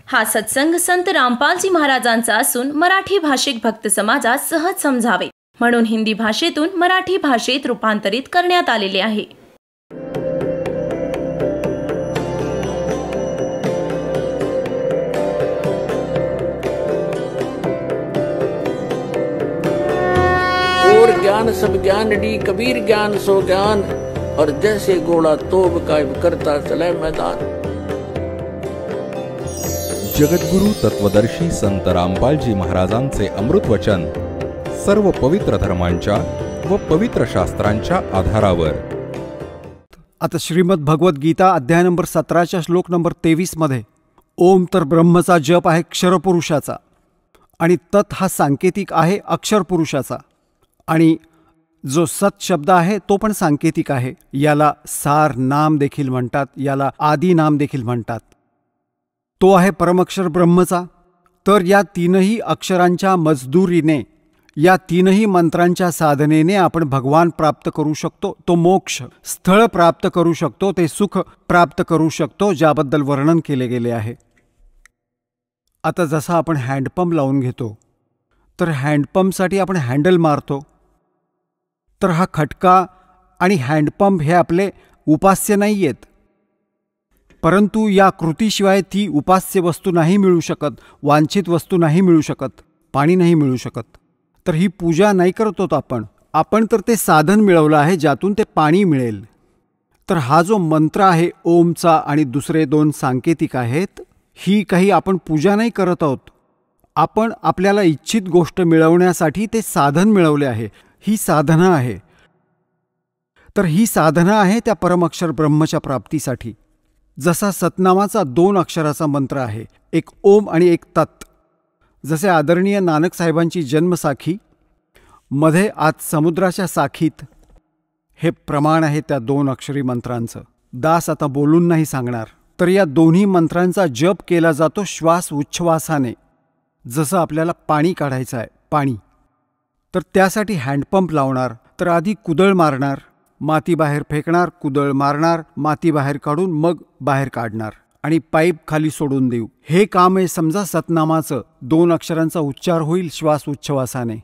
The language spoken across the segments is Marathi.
हा सत्संग संत रामपालजी महाराजांचा असून मराठी भाषिक भक्त समाजास सहज समजावे म्हणून हिंदी भाषेतून मराठी भाषेत रूपांतरित करण्यात आलेले आहे. और ज्ञान सब ज्ञान डी कबीर ज्ञान सो ज्ञान और जैसे घोड़ा तोब कायम करता चले मैदान. जगद्गुरु तत्वदर्शी संत रामपालजी महाराजांचे अमृत वचन सर्व पवित्र धर्मांच्या व पवित्र शास्त्रांच्या आधारावर. आता श्रीमद भगवत गीता अध्याय नंबर 17 श्लोक नंबर 23 मध्ये ओम तर ब्रह्मचा जप आहे क्षरपुरुषाचा आणि तत् हा सांकेतिक आहे अक्षर पुरुषाचा आणि जो सत शब्द आहे तो पण सांकेतिक आहे. याला सार नाम देखील म्हणतात, याला आदी नाम देखील म्हणतात. तो आहे परमक्षर ब्रह्मचा. तर या तीनही अक्षरांच्या मजदुरीने, या तीनही मंत्रांच्या साधनेने आपण भगवान प्राप्त करू शकतो, तो मोक्ष स्थळ प्राप्त करू शकतो, ते सुख प्राप्त करू शकतो, ज्याबद्दल वर्णन केले गेले आहे. आता जसा आपण हँडपंप लावून घेतो तर हँडपंपसाठी आपण हँडल मारतो. तर हा खटका आणि हँडपंप हे आपले उपास्य नाही आहेत, परंतु या कृतीशिवाय ती उपास्य वस्तू नाही मिळू शकत, वांछित वस्तू नाही मिळू शकत, पाणी नाही मिळू शकत. तर ही पूजा नाही करत होत आपण तर ते साधन मिळवलं आहे ज्यातून ते पाणी मिळेल. तर हा जो मंत्र आहे ओमचा आणि दुसरे दोन सांकेतिक आहेत, ही काही आपण पूजा नाही करत आहोत. आपण आपल्याला इच्छित गोष्ट मिळवण्यासाठी ते साधन मिळवले आहे, ही साधना आहे. तर ही साधना आहे त्या परमअक्षर ब्रह्मच्या प्राप्तीसाठी. जसा सतनामाचा 2 अक्षराचा मंत्र आहे, एक ओम आणि एक तत्. जसे आदरणीय नानक साहेबांची जन्मसाखी मध्ये आज समुद्राच्या साखीत हे प्रमाण आहे त्या 2 अक्षरी मंत्रांचं. दास आता बोलून नाही सांगणार. तर या दोन्ही मंत्रांचा जप केला जातो श्वास उच्छ्वासाने. जसं आपल्याला पाणी काढायचं आहे, पाणी, तर त्यासाठी हँडपंप लावणार. तर आधी कुदळ मारणार, माती बाहेर फेकणार, कुदळ मारणार, माती बाहेर काढून मग बाहेर काढणार आणि पाईप खाली सोडून देऊ. हे काम आहे समजा सतनामाचं. 2 अक्षरांचा उच्चार होईल श्वास उच्छ्वासाने.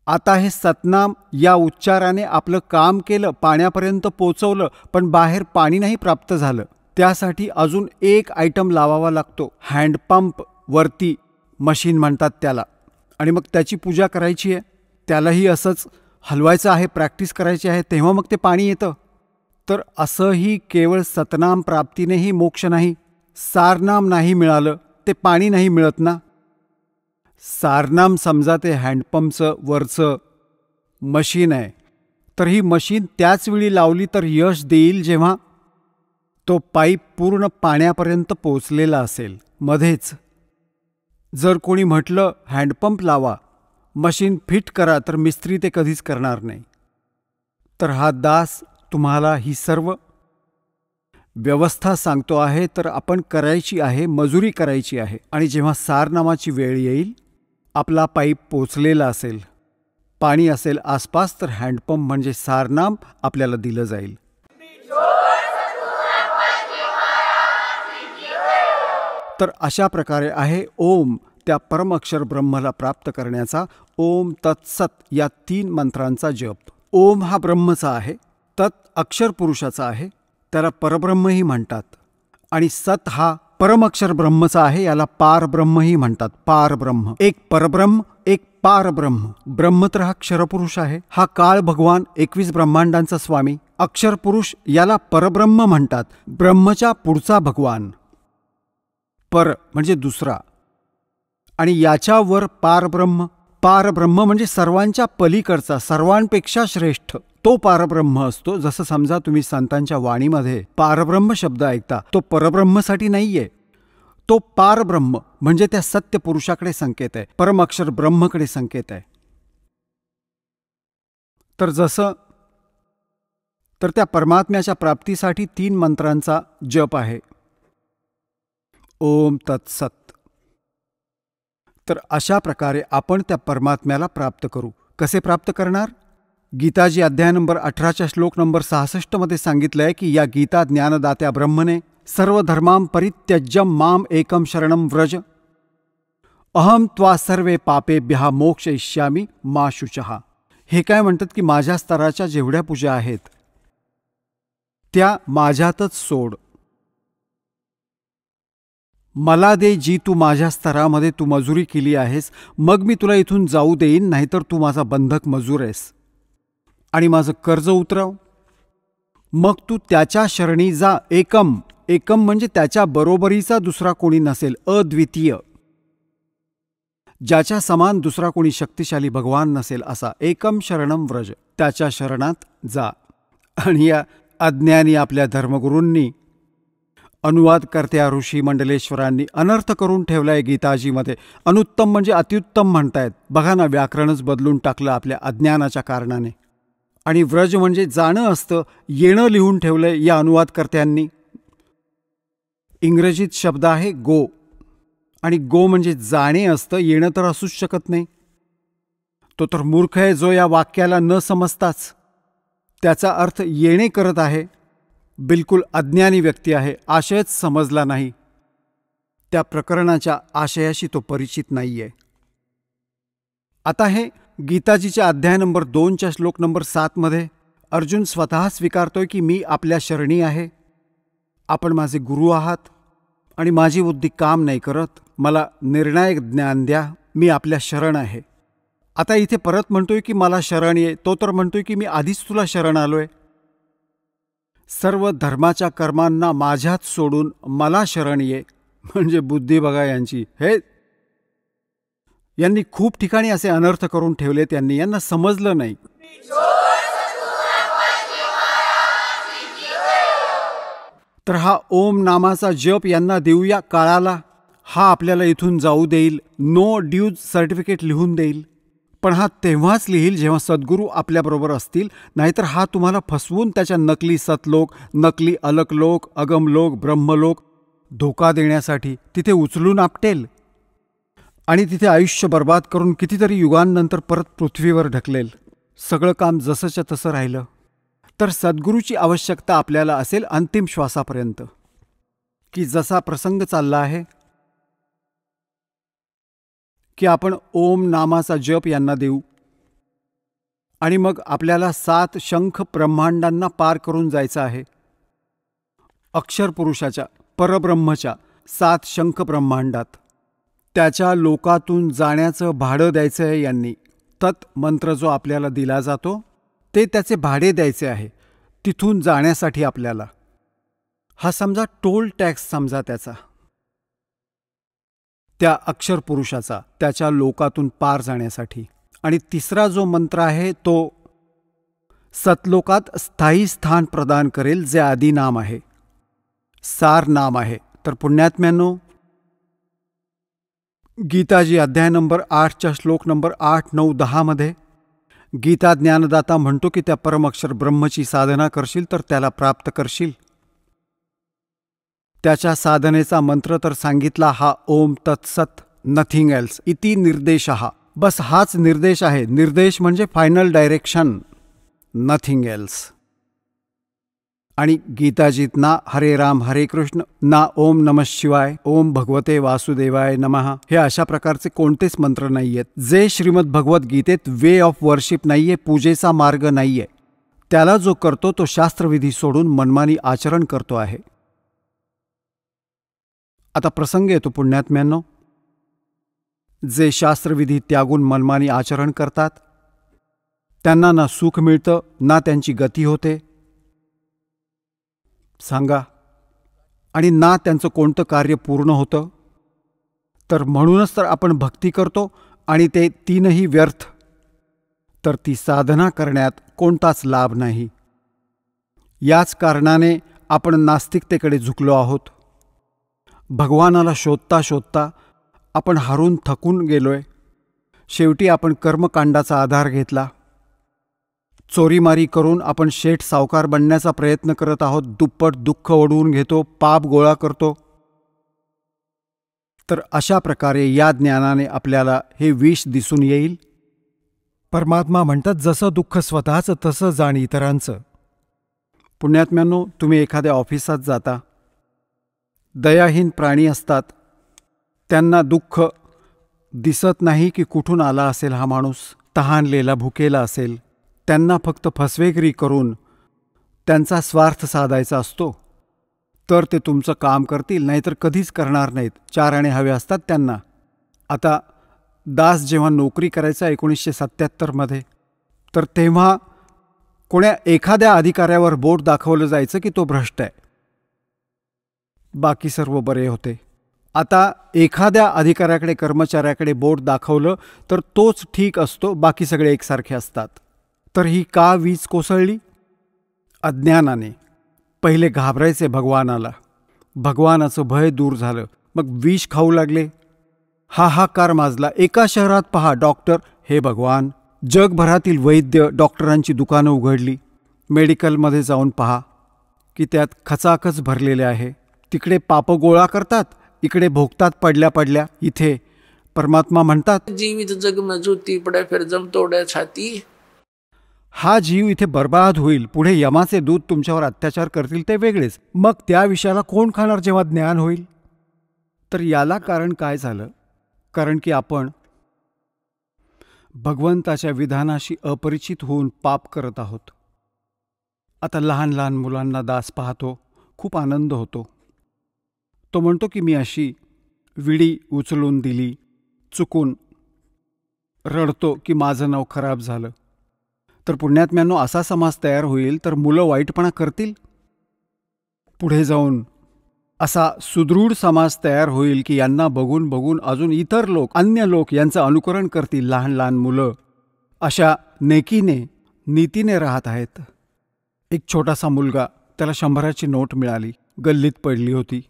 आता हे सतनाम या उच्चाराने आपलं काम केलं, पाण्यापर्यंत पोचवलं, पण बाहेर पाणी नाही प्राप्त झालं. त्यासाठी अजून एक आयटम लावावा लागतो, हँडपंप वरती मशीन म्हणतात त्याला. आणि मग त्याची पूजा करायची आहे, त्यालाही असंच हलवायचं आहे, प्रॅक्टिस करायची आहे, तेव्हा मग ते पाणी येतं. तर असंही केवळ सतनाम प्राप्तीनेही मोक्ष नाही. सारनाम नाही मिळालं, ते पाणी नाही मिळत ना. सारनाम समजा ते हँडपंपचं वरचं मशीन आहे. तर ही मशीन त्याच वेळी लावली तर यश देईल जेव्हा तो पाईप पूर्ण पाण्यापर्यंत पोचलेला असेल. मध्येच जर कोणी म्हटलं हँडपंप लावा, मशीन फिट करा, तर मिस्त्री ते कधीच करणार नाही. तर हा दास तुम्हाला ही सर्व व्यवस्था सांगतो आहे, तर आपण करायची आहे, मजुरी करायची आहे. आणि जेव्हा सारनामाची वेळ येईल, आपला पाईप पोचलेला असेल, पाणी असेल आसपास, तर हँडपंप म्हणजे सारनाम आपल्याला दिलं जाईल. तर अशा प्रकारे आहे ओम त्या परमअक्षर ब्रह्मला प्राप्त करण्याचा ओम तत्सत या 3 मंत्रांचा जप. ओम हा ब्रह्मचा आहे, तत् अक्षर पुरुषाचा आहे, त्याला परब्रह्मही म्हणतात. आणि सत हा परमअक्षर ब्रह्मचा आहे, याला पारब्रह्मही म्हणतात. पारब्रह्म, एक परब्रह्म, एक पारब्रह्म. ब्रह्म तर हा क्षरपुरुष आहे, हा काळ भगवान, 21 ब्रह्मांडांचा स्वामी. अक्षर पुरुष याला परब्रह्म म्हणतात, ब्रह्मच्या पुढचा भगवान. पर म्हणजे दुसरा. आणि याच्यावर पारब्रह्म. पारब्रह्म म्हणजे सर्वांच्या पलीकडचा, सर्वांपेक्षा श्रेष्ठ, तो पारब्रह्म असतो. जसं समजा तुम्ही संतांच्या वाणीमध्ये पारब्रह्म शब्द ऐकता, तो परब्रह्मसाठी नाहीये, तो पारब्रह्म म्हणजे त्या सत्य पुरुषाकडे संकेत आहे, परमअक्षर ब्रह्मकडे संकेत आहे. तर जसं तर त्या परमात्म्याच्या प्राप्तीसाठी 3 मंत्रांचा जप आहे, ओम तत्सत. तर अशा प्रकारे आपण त्या परमात्म्याला प्राप्त करू. कसे प्राप्त करणार? गीताजी अध्याय नंबर 18 श्लोक नंबर 66 मध्ये सांगितलं आहे की या गीता ज्ञानदात्या ब्रह्मने सर्वधर्मां परित्यज्य माम एकम शरणं व्रज अहम त्वा सर्वे पापेभ्यः मोक्षयिष्यामि मा शुचः. हे काय म्हणतात की माझ्या स्तराच्या जेवढ्या पूजा आहेत त्या माझ्यातच सोड. मला दे जी तू माझ्या स्तरामध्ये तू मजुरी केली आहेस, मग मी तुला इथून जाऊ देईन, नाहीतर तू माझा बंधक मजूर आहेस. आणि माझं कर्ज उतरव. मग तू त्याच्या शरणी जा. एकम, एकम म्हणजे त्याच्या बरोबरीचा दुसरा कोणी नसेल, अद्वितीय, ज्याच्या समान दुसरा कोणी शक्तिशाली भगवान नसेल असा. एकम शरणम व्रज, त्याच्या शरणात जा. आणि या अज्ञानी आपल्या धर्मगुरूंनी, अनुवादकर्त्या ऋषी मंडलेश्वरांनी अनर्थ करून ठेवलाय गीताजीमध्ये. अनुत्तम म्हणजे अत्युत्तम म्हणतायत. बघा ना, व्याकरणच बदलून टाकलं आपल्या अज्ञानाच्या कारणाने. आणि व्रज म्हणजे जाणं असतं, येणं लिहून ठेवलंय या अनुवादकर्त्यांनी. इंग्रजीत शब्द आहे गो, आणि गो म्हणजे जाणे असतं, येणं तर असूच शकत नाही. तो तर मूर्ख आहे जो या वाक्याला न समजताच त्याचा अर्थ येणे करत आहे. बिलकुल अज्ञानी व्यक्ती आहे, आशयच समजला नाही, त्या प्रकरणाच्या आशयाशी तो परिचित नाहीये. आता हे गीताजीच्या अध्याय नंबर 2च्या श्लोक नंबर 7 मध्ये अर्जुन स्वतः स्वीकारतोय की मी आपल्या शरणी आहे, आपण माझे गुरु आहात आणि माझी बुद्धी काम नाही करत, मला निर्णायक ज्ञान द्या, मी आपल्या शरण आहे. आता इथे परत म्हणतोय की मला शरण ये, तो तर म्हणतोय की मी आधीच तुला शरण आलोय. सर्व धर्माच्या कर्मांना माझ्यात सोडून मला शरण ये, म्हणजे बुद्धी बघा यांची. यांनी खूप ठिकाणी असे अनर्थ करून ठेवले, यांना समजलं नाही. तर हा ओम नामाचा जप यांना देऊया काळाला, हा आपल्याला इथून जाऊ देईल, नो ड्यूज सर्टिफिकेट लिहून देईल. पण हा तेव्हाच लिहील जेव्हा सद्गुरू आपल्याबरोबर असतील, नाहीतर हा तुम्हाला फसवून त्याच्या नकली सतलोक, नकली अलकलोक, अगमलोक, ब्रह्मलोक धोका देण्यासाठी तिथे उचलून आपटेल आणि तिथे आयुष्य बर्बाद करून कितीतरी युगांनंतर परत पृथ्वीवर ढकलेल. सगळं काम जसंच्या तसं राहिलं. तर सद्गुरूची आवश्यकता आपल्याला असेल अंतिम श्वासापर्यंत, की जसा प्रसंग चालला आहे की आपण ओम नामाचा जप यांना देऊ आणि मग आपल्याला 7 शंख ब्रह्मांडांना पार करून जायचं आहे. अक्षर पुरुषाच्या, परब्रह्मच्या 7 शंख ब्रह्मांडात त्याच्या लोकातून जाण्याचं भाडं द्यायचं आहे यांनी. तत् मंत्र जो आपल्याला दिला जातो ते त्याचे भाडे द्यायचे आहे तिथून जाण्यासाठी आपल्याला. हा समजा टोल टॅक्स समजा त्याचा, त्या अक्षर पुरुषाचा, त्याच्या लोकातून पार जाण्यासाठी. आणि तिसरा जो मंत्र आहे तो सतलोकात स्थायी स्थान प्रदान करेल, जे आदी नाम आहे, सार नाम आहे. तर पुण्यात्म्यांनो, गीताजी अध्याय नंबर 8च्या श्लोक नंबर 8, 9, 10 मध्ये गीता ज्ञानदाता म्हणतो की त्या परमअक्षर ब्रह्मची साधना करशील तर त्याला प्राप्त करशील. त्याच्या साधनेचा मंत्र तर सांगितला हा ओम तत्सत, नथिंग एल्स इति निर्देशः. बस हाच निर्देश आहे. निर्देश म्हणजे फायनल डायरेक्शन, नथिंग एल्स. आणि गीताजीत ना हरे राम हरे कृष्ण, ना ओम नमः शिवाय, ओम भगवते वासुदेवाय नमः, हे अशा प्रकारचे कोणतेच मंत्र नाहीयेत. जे श्रीमद भगवत गीतेत वे ऑफ वर्शिप नाहीये, पूजेचा मार्ग नाहीये. त्याला जो करतो तो शास्त्रविधी सोडून मनमानी आचरण करतो आहे. आता प्रसंग येतो पुण्यात्म्यांनो, जे शास्त्रविधी त्यागून मनमानी आचरण करतात त्यांना ना सुख मिळतं ना त्यांची गती होते, सांगा, आणि ना त्यांचं कोणतं कार्य पूर्ण होतं. तर म्हणूनच तर आपण भक्ती करतो आणि ते तीनही व्यर्थ. तर ती साधना करण्यात कोणताच लाभ नाही. याच कारणाने आपण नास्तिकतेकडे झुकलो आहोत. भगवानाला शोधता शोधता आपण हारून थकून गेलोय. शेवटी आपण कर्मकांडाचा आधार घेतला. चोरीमारी करून आपण शेठ सावकार बनण्याचा प्रयत्न करत आहोत. दुप्पट दुःख ओढवून घेतो, पाप गोळा करतो. तर अशा प्रकारे या ज्ञानाने आपल्याला हे विष दिसून येईल. परमात्मा म्हणतात जसं दुःख स्वतःचं तसं जाण इतरांचं. पुण्यात्म्यांनो, तुम्ही एखाद्या ऑफिसात जाता दयाहीन प्राणी असतात. त्यांना दुःख दिसत नाही की कुठून आला असेल हा माणूस, तहानलेला भुकेला असेल. त्यांना फक्त फसवेगिरी करून त्यांचा स्वार्थ साधायचा असतो. तर ते तुमचं काम करतील, नाहीतर कधीच करणार नाहीत. 4 आणे हवे असतात त्यांना. आता दास जेव्हा नोकरी करायचा 1977 तर तेव्हा कोण्या एखाद्या अधिकाऱ्यावर बोट दाखवलं जायचं की तो भ्रष्ट आहे. बाकी सर्व बरे होते. आता एखाद्या अधिकाऱ्याकडे, कर्मचाऱ्याकडे बोट दाखवलं तर तोच ठीक असतो, बाकी सगळे एकसारखे असतात. तर ही का वीज कोसळली? अज्ञानाने. पहिले घाबरायचे भगवानाला, भगवानाचं भय दूर झालं, मग विष खाऊ लागले. हाहाकार माजला. एका शहरात पहा डॉक्टर, हे भगवान. जगभरातील वैद्य, डॉक्टरांची दुकानं उघडली. मेडिकलमध्ये जाऊन पहा की त्यात खचाखच भरलेले आहे. तिकडे पापं गोळा करतात, इकडे भोगतात पडल्या पडल्या. इथे परमात्मा म्हणतात, जीवित जग में जूती पड़े फिर जम तोड़े छाती. हा जीव इथे बर्बाद होईल. पुढे यमाचे दूत तुमच्यावर अत्याचार करतील ते वेगळेच. मग त्या विषयाला कोण खाणार जेव्हा ज्ञान होईल? तर याला कारण काय झालं? कारण की आपण भगवंताच्या विधानाशी अपरिचित होऊन पाप करत आहोत. आता लहान लहान मुलांना दास पाहतो, खूप आनंद होतो. तो म्हणतो की मी अशी विडी उचलून दिली चुकून. रडतो की माझं नाव खराब झालं. तर पुण्यात्म्यांनो, असा समाज तयार होईल तर मुलं वाईटपणा करतील. पुढे जाऊन असा सुदृढ समाज तयार होईल की यांना बघून बघून अजून इतर लोक, अन्य लोक यांचं अनुकरण करतील. लहान लहान मुलं अशा नेकीने, नीतीने राहत आहेत. एक छोटासा मुलगा, त्याला 100ची नोट मिळाली, गल्लीत पडली होती.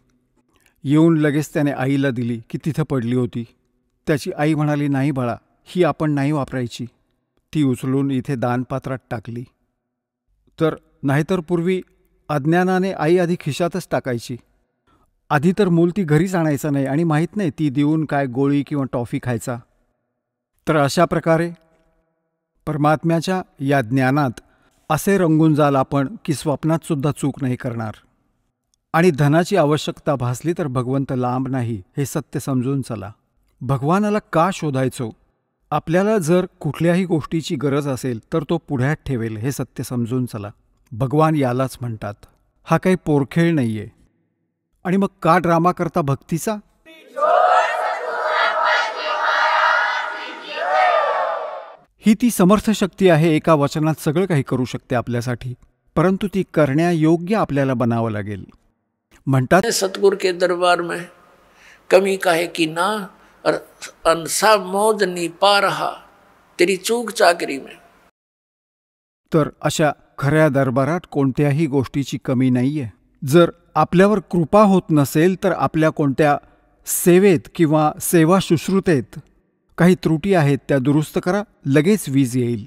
येऊन लगेच त्याने आईला दिली की तिथं पडली होती. त्याची आई म्हणाली, नाही बाळा, ही आपण नाही वापरायची. ती उचलून इथे दानपात्रात टाकली. तर नाहीतर पूर्वी अज्ञानाने आई आधी खिशातच टाकायची. आधी तर मूल ती घरीच आणायचं नाही आणि माहीत नाही ती देऊन काय गोळी किंवा टॉफी खायचा. तर अशा प्रकारे परमात्म्याच्या या ज्ञानात असे रंगून जाल आपण की स्वप्नात सुद्धा चूक नाही करणार. आणि धनाची आवश्यकता भासली तर भगवंत लांब नाही, हे सत्य समजून चला. भगवानाला का शोधायचो? आपल्याला जर कुठल्याही गोष्टीची गरज असेल तर तो पुढ्यात ठेवेल, हे सत्य समजून चला. भगवान यालाच म्हणतात. हा काही पोरखेळ नाहीये. आणि मग का ड्रामा करता भक्तीचा? ही ती समर्थ शक्ती आहे, एका वचनात सगळं काही करू शकते आपल्यासाठी. परंतु ती करण्यायोग्य आपल्याला बनावं लागेल. म्हणतात, सतगुरु के दरबार में कमी काहे की ना, और अनसा मौज नहीं पा रहा तेरी चूक चाकरी में. तर अशा खऱ्या दरबारात कोणत्याही गोष्टीची कमी नाहीये. जर आपल्यावर कृपा होत नसेल तर आपल्या कोणत्या सेवेत किंवा सेवा शुश्रूतेत काही त्रुटी आहेत त्या दुरुस्त करा, लगेच वीज येईल.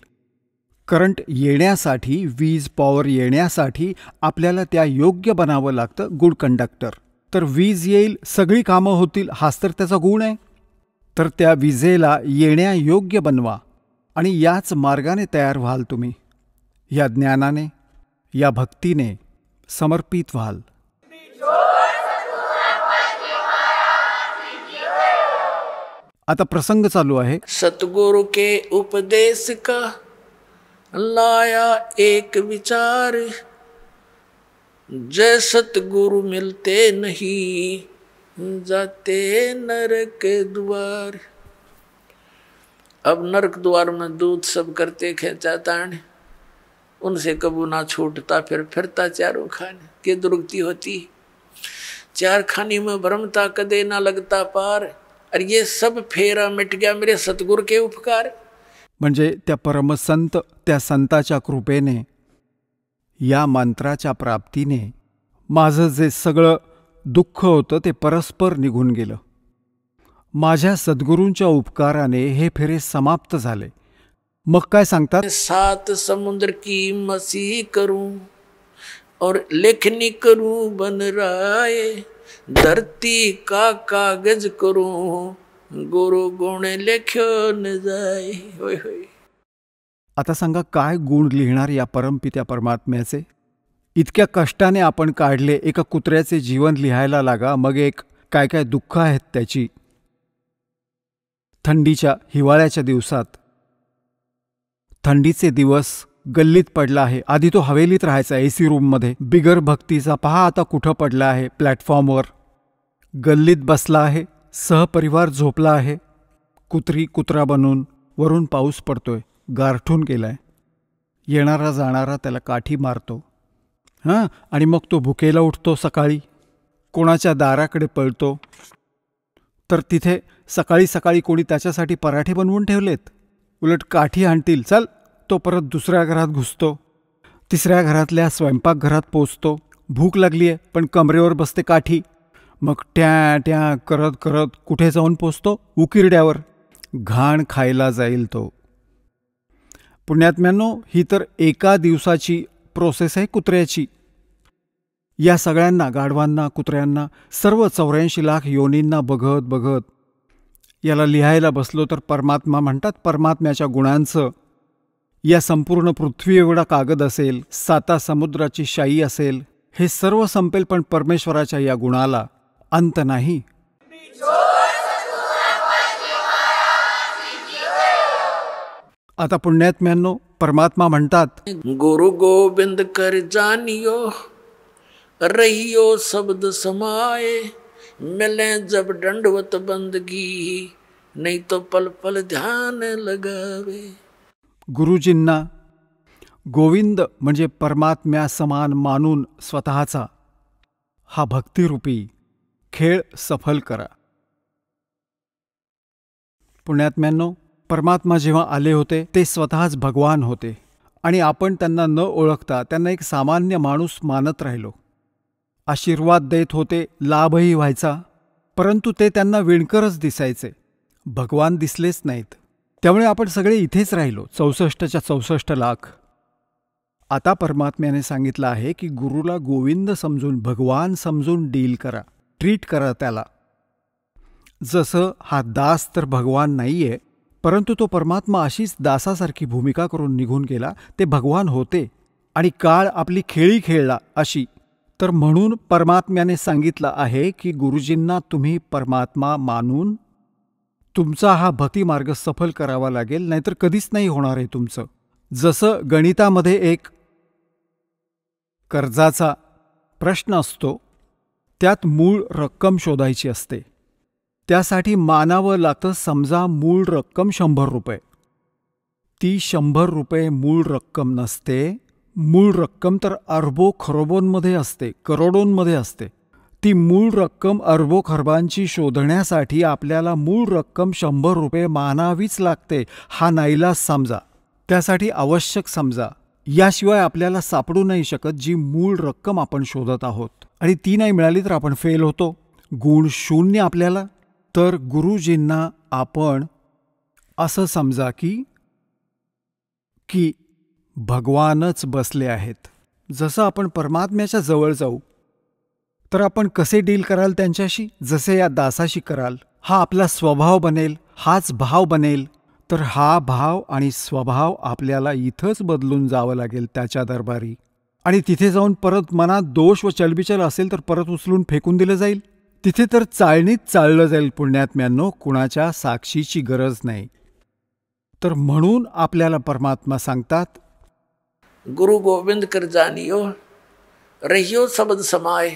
करंट येण्यासाठी, वीज पॉवर येण्यासाठी आपल्याला त्या योग्य बनावं लागतं, गुड कंडक्टर. तर वीज येईल, सगळी कामं होतील, हाच तर त्याचा गुण आहे. तर त्या विजेला येण्यायोग्य बनवा आणि याच मार्गाने तयार व्हाल तुम्ही. या ज्ञानाने, या भक्तीने समर्पित व्हाल. आता प्रसंग चालू आहे. सतगुरु के उपदेश का लाया एक विचार, जय सतगुरु मिलते नहीं जाते नरक द्वार. अब नरक द्वार में दूध सब करते खेचा ताण, उनसे कबू ना छूटता फिर फिरता चारों खाने. के दुर्गति होती 4 खानी में भ्रमता कदे ना लगता पार. और ये सब फेरा मिट गया मेरे सतगुरु के उपकार. म्हणजे त्या परमसंत, त्या संताच्या कृपेने, या मंत्राच्या प्राप्तीने माझं जे सगळं दुःख होतं ते परस्पर निघून गेलं. माझ्या सद्गुरूंच्या उपकाराने हे फेरे समाप्त झाले. मग काय सांगतात? 7 समुद्र की मसी करूं और लेखनी करूं बन राय, धरती का कागज करूं गुरु गुण लेख्यो न जाय. होय होय. आता सांगा, काय गुण लिहिणार या परमपित्या परमात्म्याचे? इतक्या कष्टाने आपण काढले एका कुत्र्याचे जीवन लिहायला लागा, मग एक काय काय दुःख आहेत त्याची. थंडीच्या हिवाळ्याच्या दिवसात, थंडीचे दिवस, गल्लीत पडला आहे. आधी तो हवेलीत राहायचा AC रूममध्ये. बिगर भक्तीचा पहा आता कुठं पडला आहे, प्लॅटफॉर्मवर. गल्लीत बसला आहे, सहपरिवार झोपला आहे. कुत्री कुत्रा बनून. वरून पाऊस पडतोय, गारठून गेलाय. येणारा जाणारा त्याला काठी मारतो. आणि मग तो भुकेला उठतो सकाळी, कोणाच्या दाराकडे पळतो. तर तिथे सकाळी सकाळी कोणी त्याच्यासाठी पराठे बनवून ठेवलेत. उलट काठी आणतील, चल. तो परत दुसऱ्या घरात घुसतो, तिसऱ्या घरातल्या स्वयंपाकघरात पोचतो. भूक लागली आहे पण कमरेवर बसते काठी. मग ट्या ट्या करत करत कुठे जाऊन पोचतो, उकिरड्यावर. घाण खायला जाईल तो. पुण्यात्म्यांनो, ही तर एका दिवसाची प्रोसेस आहे कुत्र्याची. या सगळ्यांना, गाढवांना, कुत्र्यांना, सर्व 84 लाख योनींना बघत बघत याला लिहायला बसलो तर परमात्मा म्हणतात. परमात्म्याच्या गुणांचं या संपूर्ण पृथ्वी एवढा कागद असेल, 7 समुद्राची शाई असेल, हे सर्व संपेल, पण परमेश्वराच्या या गुणाला अंत नाही. आता पुण्यात्म्यांनो, परमात्मा म्हणतात, गुरु गोविंद कर जानियो, रहियो शब्द समाए, मिले जब दंडवत बंदगी, नहीं तो पल पल ध्यान लगावे. गुरुजींना गोविंद म्हणजे परमात्म्या समान मानून स्वतःचा हा भक्तिरूपी खेळ सफल करा. पुण्यात्म्यांनो, परमात्मा जेव्हा आले होते ते स्वतःच भगवान होते आणि आपण त्यांना न ओळखता त्यांना एक सामान्य माणूस मानत राहिलो. आशीर्वाद देत होते, लाभही व्हायचा, परंतु ते त्यांना विणकरच दिसायचे, भगवान दिसलेच नाहीत. त्यामुळे आपण सगळे इथेच राहिलो, 64च्या 64 लाख. आता परमात्म्याने सांगितलं आहे की गुरुला गोविंद समजून, भगवान समजून डील करा, ट्रीट करा त्याला. जसं हा दास तर भगवान नाहीये, परंतु तो परमात्मा अशीच दासासारखी भूमिका करून निघून गेला. ते भगवान होते आणि काळ आपली खेळी खेळला अशी. तर म्हणून परमात्म्याने सांगितलं आहे की गुरुजींना तुम्ही परमात्मा मानून तुमचा हा भक्तिमार्ग सफल करावा लागेल, नाहीतर कधीच नाही होणार आहे तुमचं. जसं गणितामध्ये एक कर्जाचा प्रश्न असतो, त्यात मूळ रक्कम शोधायची असते. त्यासाठी मानावं लागतं, समजा मूळ रक्कम 100 रुपये. ती 100 रुपये मूळ रक्कम नसते. मूळ रक्कम तर अरबो खरबोंमध्ये असते, करोडोंमध्ये असते. ती मूळ रक्कम अरबो खरबांची शोधण्यासाठी आपल्याला मूळ रक्कम 100 रुपये मानावीच लागते. हा नाईलाज समजा, त्यासाठी आवश्यक समजा. याशिवाय आपल्याला सापडू नाही शकत जी मूळ रक्कम आपण शोधत आहोत. आणि ती नाही मिळाली तर आपण फेल होतो, गुण 0 आपल्याला. तर गुरुजींना आपण असं समजा की भगवानच बसले आहेत. जसं आपण परमात्म्याच्या जवळ जाऊ तर आपण कसे डील कराल त्यांच्याशी, जसे या दासाशी कराल. हा आपला स्वभाव बनेल, हाच भाव बनेल. तर हा भाव आणि स्वभाव आपल्याला इथंच बदलून जावं लागेल त्याच्या दरबारी. आणि तिथे जाऊन परत मनात दोष व चलबिचल असेल तर परत उचलून फेकून दिलं जाईल. तिथे तर चाळणीत चाललं जाईल. पुण्यात्म्यांनो, कुणाच्या साक्षीची गरज नाही. तर म्हणून आपल्याला परमात्मा सांगतात, गुरु गोविंद कर जानियो, रहियो शब्द समाए.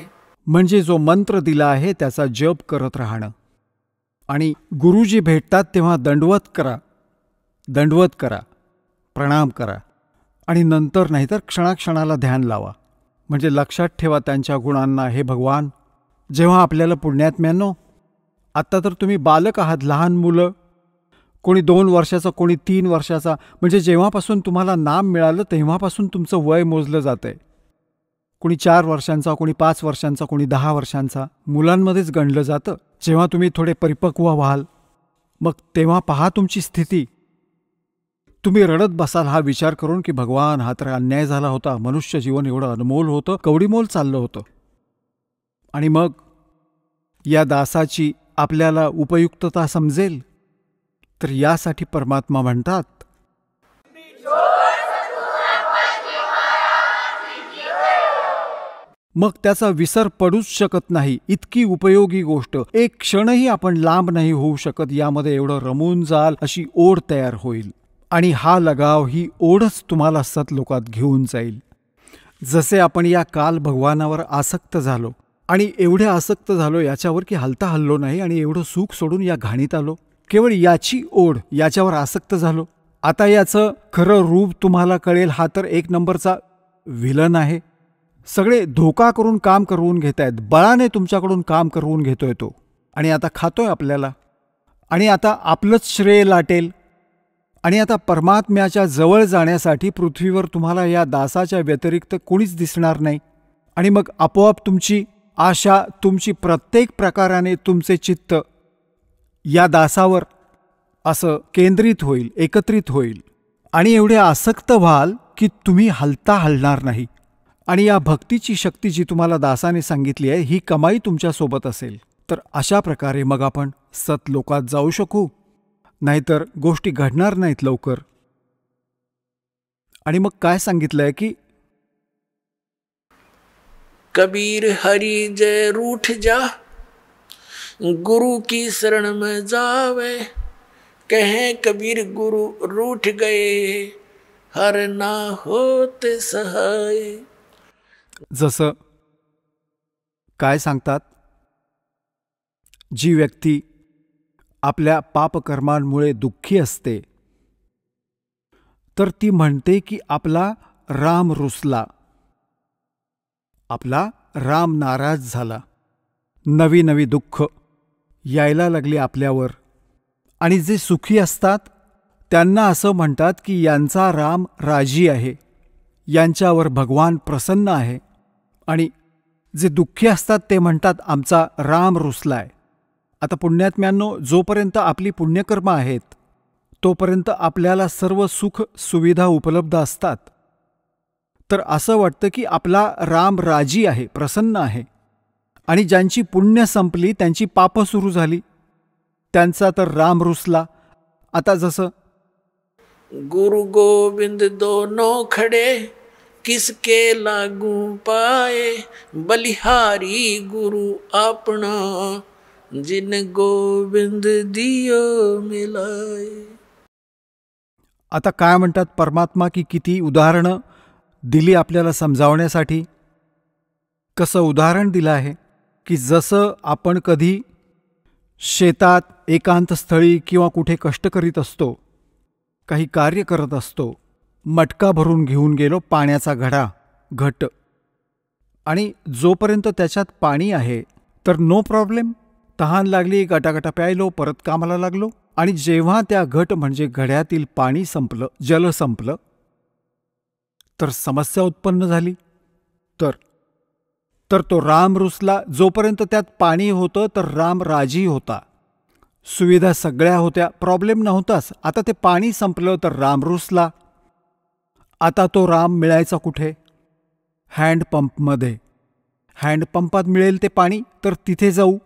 म्हणजे जो मंत्र दिला आहे त्याचा जप करत राहणं. आणि गुरुजी भेटतात तेव्हा दंडवत करा, दंडवत करा, प्रणाम करा. आणि नंतर नाहीतर क्षणाक्षणाला ध्यान लावा. म्हणजे लक्षात ठेवा त्यांच्या गुणांना. हे भगवान, जेव्हा आपल्याला पुण्यात्म्यांनो, आत्ता तर तुम्ही बालक आहात, लहान मुलं, कोणी 2 वर्षाचा, कोणी 3 वर्षाचा. म्हणजे जेव्हापासून तुम्हाला नाम मिळालं तेव्हापासून तुमचं वय मोजलं जात आहे. कोणी 4 वर्षांचा, कोणी 5 वर्षांचा, कोणी 10 वर्षांचा. मुलांमध्येच गणलं जातं. जेव्हा तुम्ही थोडे परिपक्व व्हाल मग तेव्हा पहा तुमची स्थिती. तुम्ही रडत बसाल हा विचार करून की भगवान, हा तर अन्याय झाला होता. मनुष्य जीवन एवढं अनमोल होतं, कवडीमोल चाललं होतं. आणि मग या दासाची आपल्याला उपयुक्तता समजेल. तर यासाठी परमात्मा म्हणतात, मग त्याचा विसर पडूच शकत नाही. इतकी उपयोगी गोष्ट. एक क्षणही आपण लांब नाही होऊ शकत. यामध्ये एवढं रमून जाल अशी ओढ तयार होईल. आणि हा लगाव, ही ओढच तुम्हाला सतलोकात घेऊन जाईल. जसे आपण या काल भगवानावर आसक्त झालो आणि एवढे आसक्त झालो याच्यावर की हलता हललो नाही आणि एवढं सुख सोडून या घाणीत आलो. केवळ याची ओढ, याच्यावर आसक्त झालो. आता याचं खरं रूप तुम्हाला कळेल. हा तर एक नंबरचा विलन आहे. सगळे धोका करून काम करवून घेत आहेत. बळाने तुमच्याकडून काम करवून घेतोय तो. आणि आता खातोय आपल्याला. आणि आता आपलंच श्रेय लाटेल. आणि आता परमात्म्याच्या जवळ जाण्यासाठी पृथ्वीवर तुम्हाला या दासाच्या व्यतिरिक्त कोणीच दिसणार नाही. आणि मग आपोआप तुमची आशा, तुमची प्रत्येक प्रकाराने तुमचे चित्त या दासावर असं केंद्रित होईल, एकत्रित होईल. आणि एवढे आसक्त व्हाल की तुम्ही हलता हलणार नाही. आणि या भक्तीची शक्ती जी तुम्हाला दासाने सांगितली आहे, ही कमाई तुमच्यासोबत असेल तर अशा प्रकारे मग आपण सतलोकात जाऊ शकू. नाहीतर गोष्टी घडणार नाहीत लवकर. आणि मग काय सांगितलंय की कबीर हरि जय रूठ जा, गुरु की शरण में जावे, कहे कबीर गुरु रूठ गए, हर ना होते सहाय. जसं काय सांगतात, जी व्यक्ती आपल्या पापकर्मांमुळे दुःखी असते तर ती म्हणते की आपला राम रुसला, आपला राम नाराज झाला. नवी नवी दुःख यायला लागली आपल्यावर. आणि जे सुखी असतात त्यांना असं म्हणतात की यांचा राम राजी आहे, यांच्यावर भगवान प्रसन्न आहे. आणि जे दुःखी असतात ते म्हणतात आमचा राम रुसलाय. आता पुण्यात्म्यांनो, जोपर्यंत आपली पुण्यकर्म आहेत तोपर्यंत आपल्याला सर्व सुख सुविधा उपलब्ध असतात. तर असं वाटतं की आपला राम राजी आहे, प्रसन्न आहे. आणि ज्यांची पुण्य संपली, त्यांची पापं सुरू झाली, त्यांचा तर राम रुसला. आता जसं गुरु गोविंद दोनों खड़े, किसके लागू पाए, बलिहारी गुरु अपना, जिन गोविंद दियो मिलाए. आता काय म्हणतात परमात्मा की किती उदाहरणं दिली आपल्याला समजावण्यासाठी. कसं उदाहरण दिलं आहे की जसं आपण कधी शेतात एकांतस्थळी किंवा कुठे कष्ट करीत असतो, काही कार्य करत असतो, मटका भरून घेऊन गेलो पाण्याचा घट, आणि जोपर्यंत त्याच्यात पाणी आहे तर नो प्रॉब्लेम, तहान लागली, गटागटा प्यायलो, परत कामाला लागलो. आणि जेव्हा त्या घट म्हणजे घड्यातील पाणी संपलं, जल संपलं, तर समस्या उत्पन्न झाली. तर तो राम रुसला. जोपर्यंत त्यात पाणी होतं तर राम राजी होता, सुविधा सगळ्या होत्या, प्रॉब्लेम नव्हताच. आता ते पाणी संपलं तर राम रुसला. आता तो राम मिळायचा कुठे? हँडपंपमध्ये. हँडपंपात मिळेल ते पाणी तर तिथे जाऊ.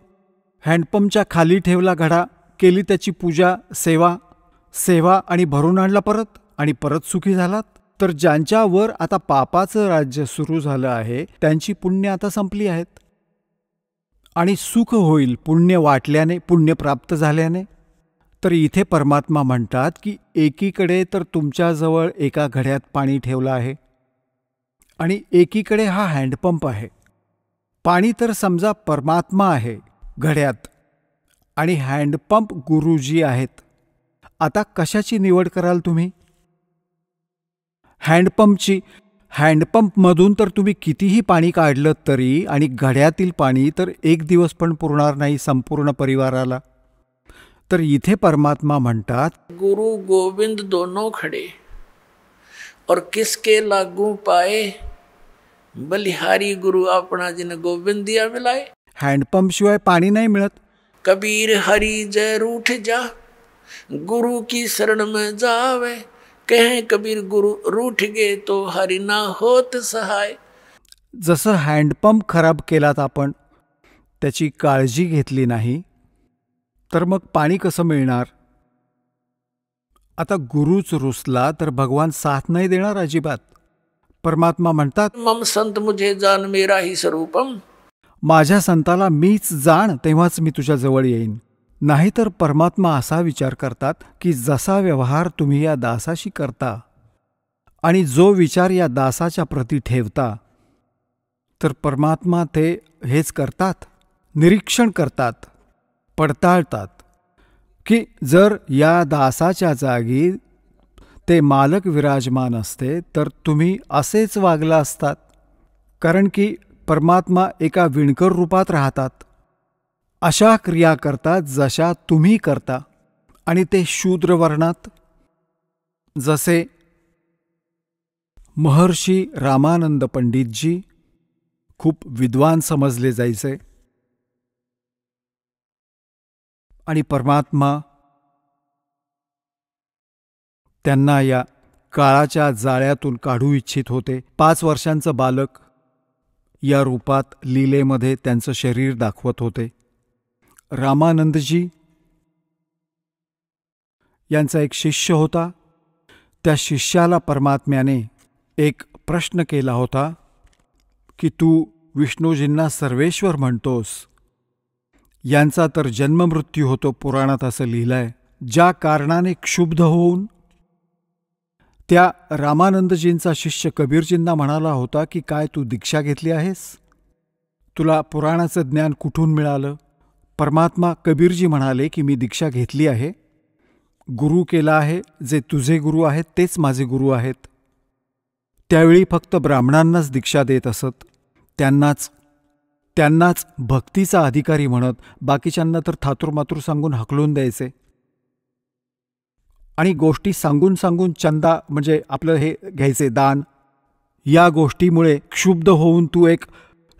हँडपंपच्या खाली ठेवला घडा, केली त्याची पूजा, सेवा आणि भरून आणला परत, आणि परत सुखी झालात. तर ज्यांच्यावर आता पापाचं राज्य सुरू झालं आहे त्यांची पुण्य आता संपली आहेत. आणि सुख होईल पुण्य वाटल्याने, पुण्य प्राप्त झाल्याने. तर इथे परमात्मा म्हणतात की एकीकडे तर तुमच्याजवळ एका घड्यात पाणी ठेवलं आहे आणि एकीकडे हा हँडपंप आहे. पाणी तर समजा परमात्मा आहे घड्यात आणि हँडपंप गुरुजी आहेत. आता कशाची निवड कराल तुम्ही? हँडपंपची. हँडपंपमधून तर तुम्ही कितीही पाणी काढलं तरी, आणि घड्यातील पाणी तर एक दिवस पण पुरणार नाही संपूर्ण परिवाराला. तर इथे परमात्मा म्हणतात, गुरु गोविंद दोनों खड़े और किसके लागू पाए, बलिहारी गुरु अपना, जिन गोविंद दिया मिलाए. हँडपंप शिवाय पाणी नाही मिळत. कबीर हरि जय रूठ जा, गुरु की शरण में जावे, कहे कबीर गुरु रूठ गे, तो हरि ना होत सहाय. जसं हँडपंप खराब केलात आपण, त्याची काळजी घेतली नाही, तर मग पाणी कसं मिळणार? आता गुरुच रुसला तर भगवान साथ नाही देणार अजिबात. परमात्मा म्हणतात, मम संत मुझे जान मेरा ही स्वरूपम. माझ्या संताला मीच जाण तेव्हाच मी तुझ्या जवळ येईन. नाहीतर परमात्मा असा विचार करतात की जसा व्यवहार तुम्ही या दासाशी करता आणि जो विचार या दासाच्या प्रती ठेवता, तर परमात्मा ते हेच करतात, निरीक्षण करतात, पडताळतात की जर या दासाच्या जागी ते मालक विराजमान असते तर तुम्ही असेच वागला असतात. कारण की परमात्मा एका विणकर रूपात राहतात, अशा क्रिया करतात जशा तुम्ही करता. आणि ते शूद्र वर्णात, जसे महर्षी रामानंद पंडितजी खूप विद्वान समजले जायचे आणि परमात्मा त्यांना या काळाच्या जाळ्यातून काढू इच्छित होते. 5 वर्षांचं बालक या रूपात लीलेमध्ये त्यांचं शरीर दाखवत होते. रामानंदजी यांचा एक शिष्य होता. त्या शिष्याला परमात्म्याने एक प्रश्न केला होता की तू विष्णूजींना सर्वेश्वर म्हणतोस, यांचा तर जन्ममृत्यू होतो, पुराणात असं लिहिलंय. ज्या कारणाने क्षुब्ध होऊन त्या रामानंदजींचा शिष्य कबीरजींना म्हणाला होता की काय तू दीक्षा घेतली आहेस? तुला पुराणाचं ज्ञान कुठून मिळालं? परमात्मा कबीरजी म्हणाले की मी दीक्षा घेतली आहे, गुरु केला आहे, जे तुझे गुरु आहेत तेच माझे गुरु आहेत. त्यावेळी फक्त ब्राह्मणांनाच दीक्षा देत असत, त्यांनाच भक्तीचा अधिकारी म्हणत, बाकीच्यांना तर थातूरमातूर सांगून हकलून द्यायचे. आणि गोष्टी सांगून सांगून चंदा म्हणजे आपलं हे घ्यायचे दान. या गोष्टीमुळे क्षुब्ध होऊन तू एक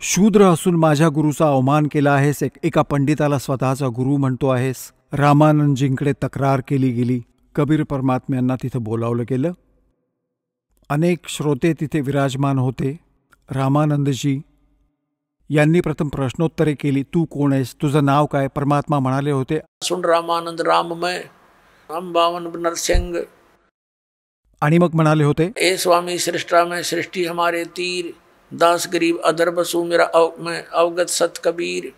शूद्र असून माझ्या गुरुचा अवमान केला आहेस, एका पंडिताला स्वतःचा गुरु म्हणतो आहेस. रामानंदजींकडे तक्रार केली गेली. कबीर परमात्म्यांना तिथं बोलावलं गेलं. अनेक श्रोते तिथे विराजमान होते. रामानंदजी यांनी प्रथम प्रश्नोत्तरे केली. तू कोण आहेस? तुझं नाव काय? परमात्मा म्हणाले होते, सुन रामानंद राममय हम बावन नरसिंह. आणि मग म्हणाले होते, ए स्वामी सृष्टा में सृष्टि हमारे तीर, दास गरीब अदर बसू मेरा मैं अवगत सत कबीर.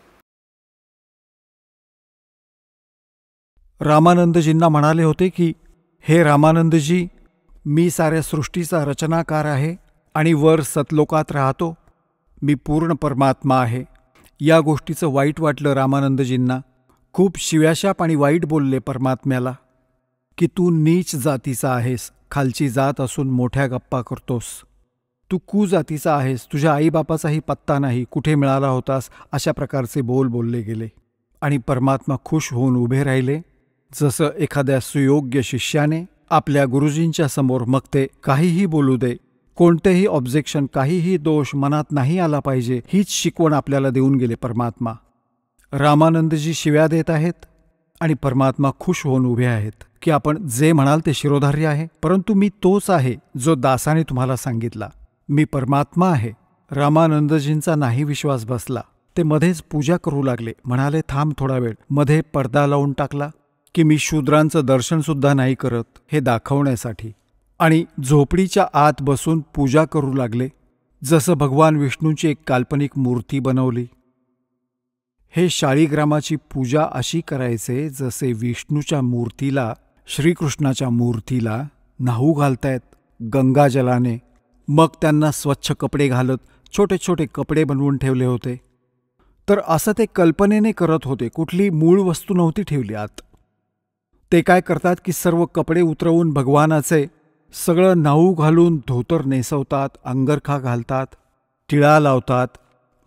रामानंदजींना म्हणाले होते की हे रामानंदजी, मी साऱ्या सृष्टीचा रचनाकार आहे आणि वर सतलोकात राहतो. मी पूर्ण परमात्मा आहे. या गोष्टीचं वाईट वाटलं रामानंदजींना. खूप शिव्याशाप आणि वाईट बोलले परमात्म्याला की तू नीच जातीचा आहेस, खालची जात असून मोठ्या गप्पा करतोस, तू कुजातीचा आहेस, तुझ्या आईबापाचाही पत्ता नाही, कुठे मिळाला होतास, अशा प्रकारचे बोल बोलले गेले. आणि परमात्मा खुश होऊन उभे राहिले, जसं एखाद्या सुयोग्य शिष्याने आपल्या गुरुजींच्या समोर. मग ते काहीही बोलू दे, कोणतेही ऑब्जेक्शन, काहीही दोष मनात नाही आला पाहिजे, हीच शिकवण आपल्याला देऊन गेले परमात्मा. रामानंदजी शिव्या देत आहेत आणि परमात्मा खुश होऊन उभे आहेत की आपण जे म्हणाल ते शिरोधार्य आहे, परंतु मी तोच आहे जो दासाने तुम्हाला सांगितला, मी परमात्मा आहे. रामानंदजींचा नाही विश्वास बसला. ते मध्येच पूजा करू लागले. म्हणाले थांब थोडा वेळ. मध्ये पडदा लावून टाकला की मी शूद्रांचं दर्शनसुद्धा नाही करत, हे दाखवण्यासाठी. आणि झोपडीच्या आत बसून पूजा करू लागले, जसं भगवान विष्णूची एक काल्पनिक मूर्ती बनवली. हे शाळीग्रामाची पूजा अशी करायचे जसे विष्णूच्या मूर्तीला, श्रीकृष्णाच्या मूर्तीला न्हाऊ घालतायत गंगाजलाने. मग त्यांना स्वच्छ कपडे घालत छोटे छोटे कपडे बनवून ठेवले होते. तर असं ते कल्पनेने करत होते, कुठली मूळ वस्तू नव्हती ठेवली आत. ते काय करतात की सर्व कपडे उतरवून भगवानाचे सगळं न्हाऊ घालून धोतर नेसवतात, अंगरखा घालतात, टिळा लावतात,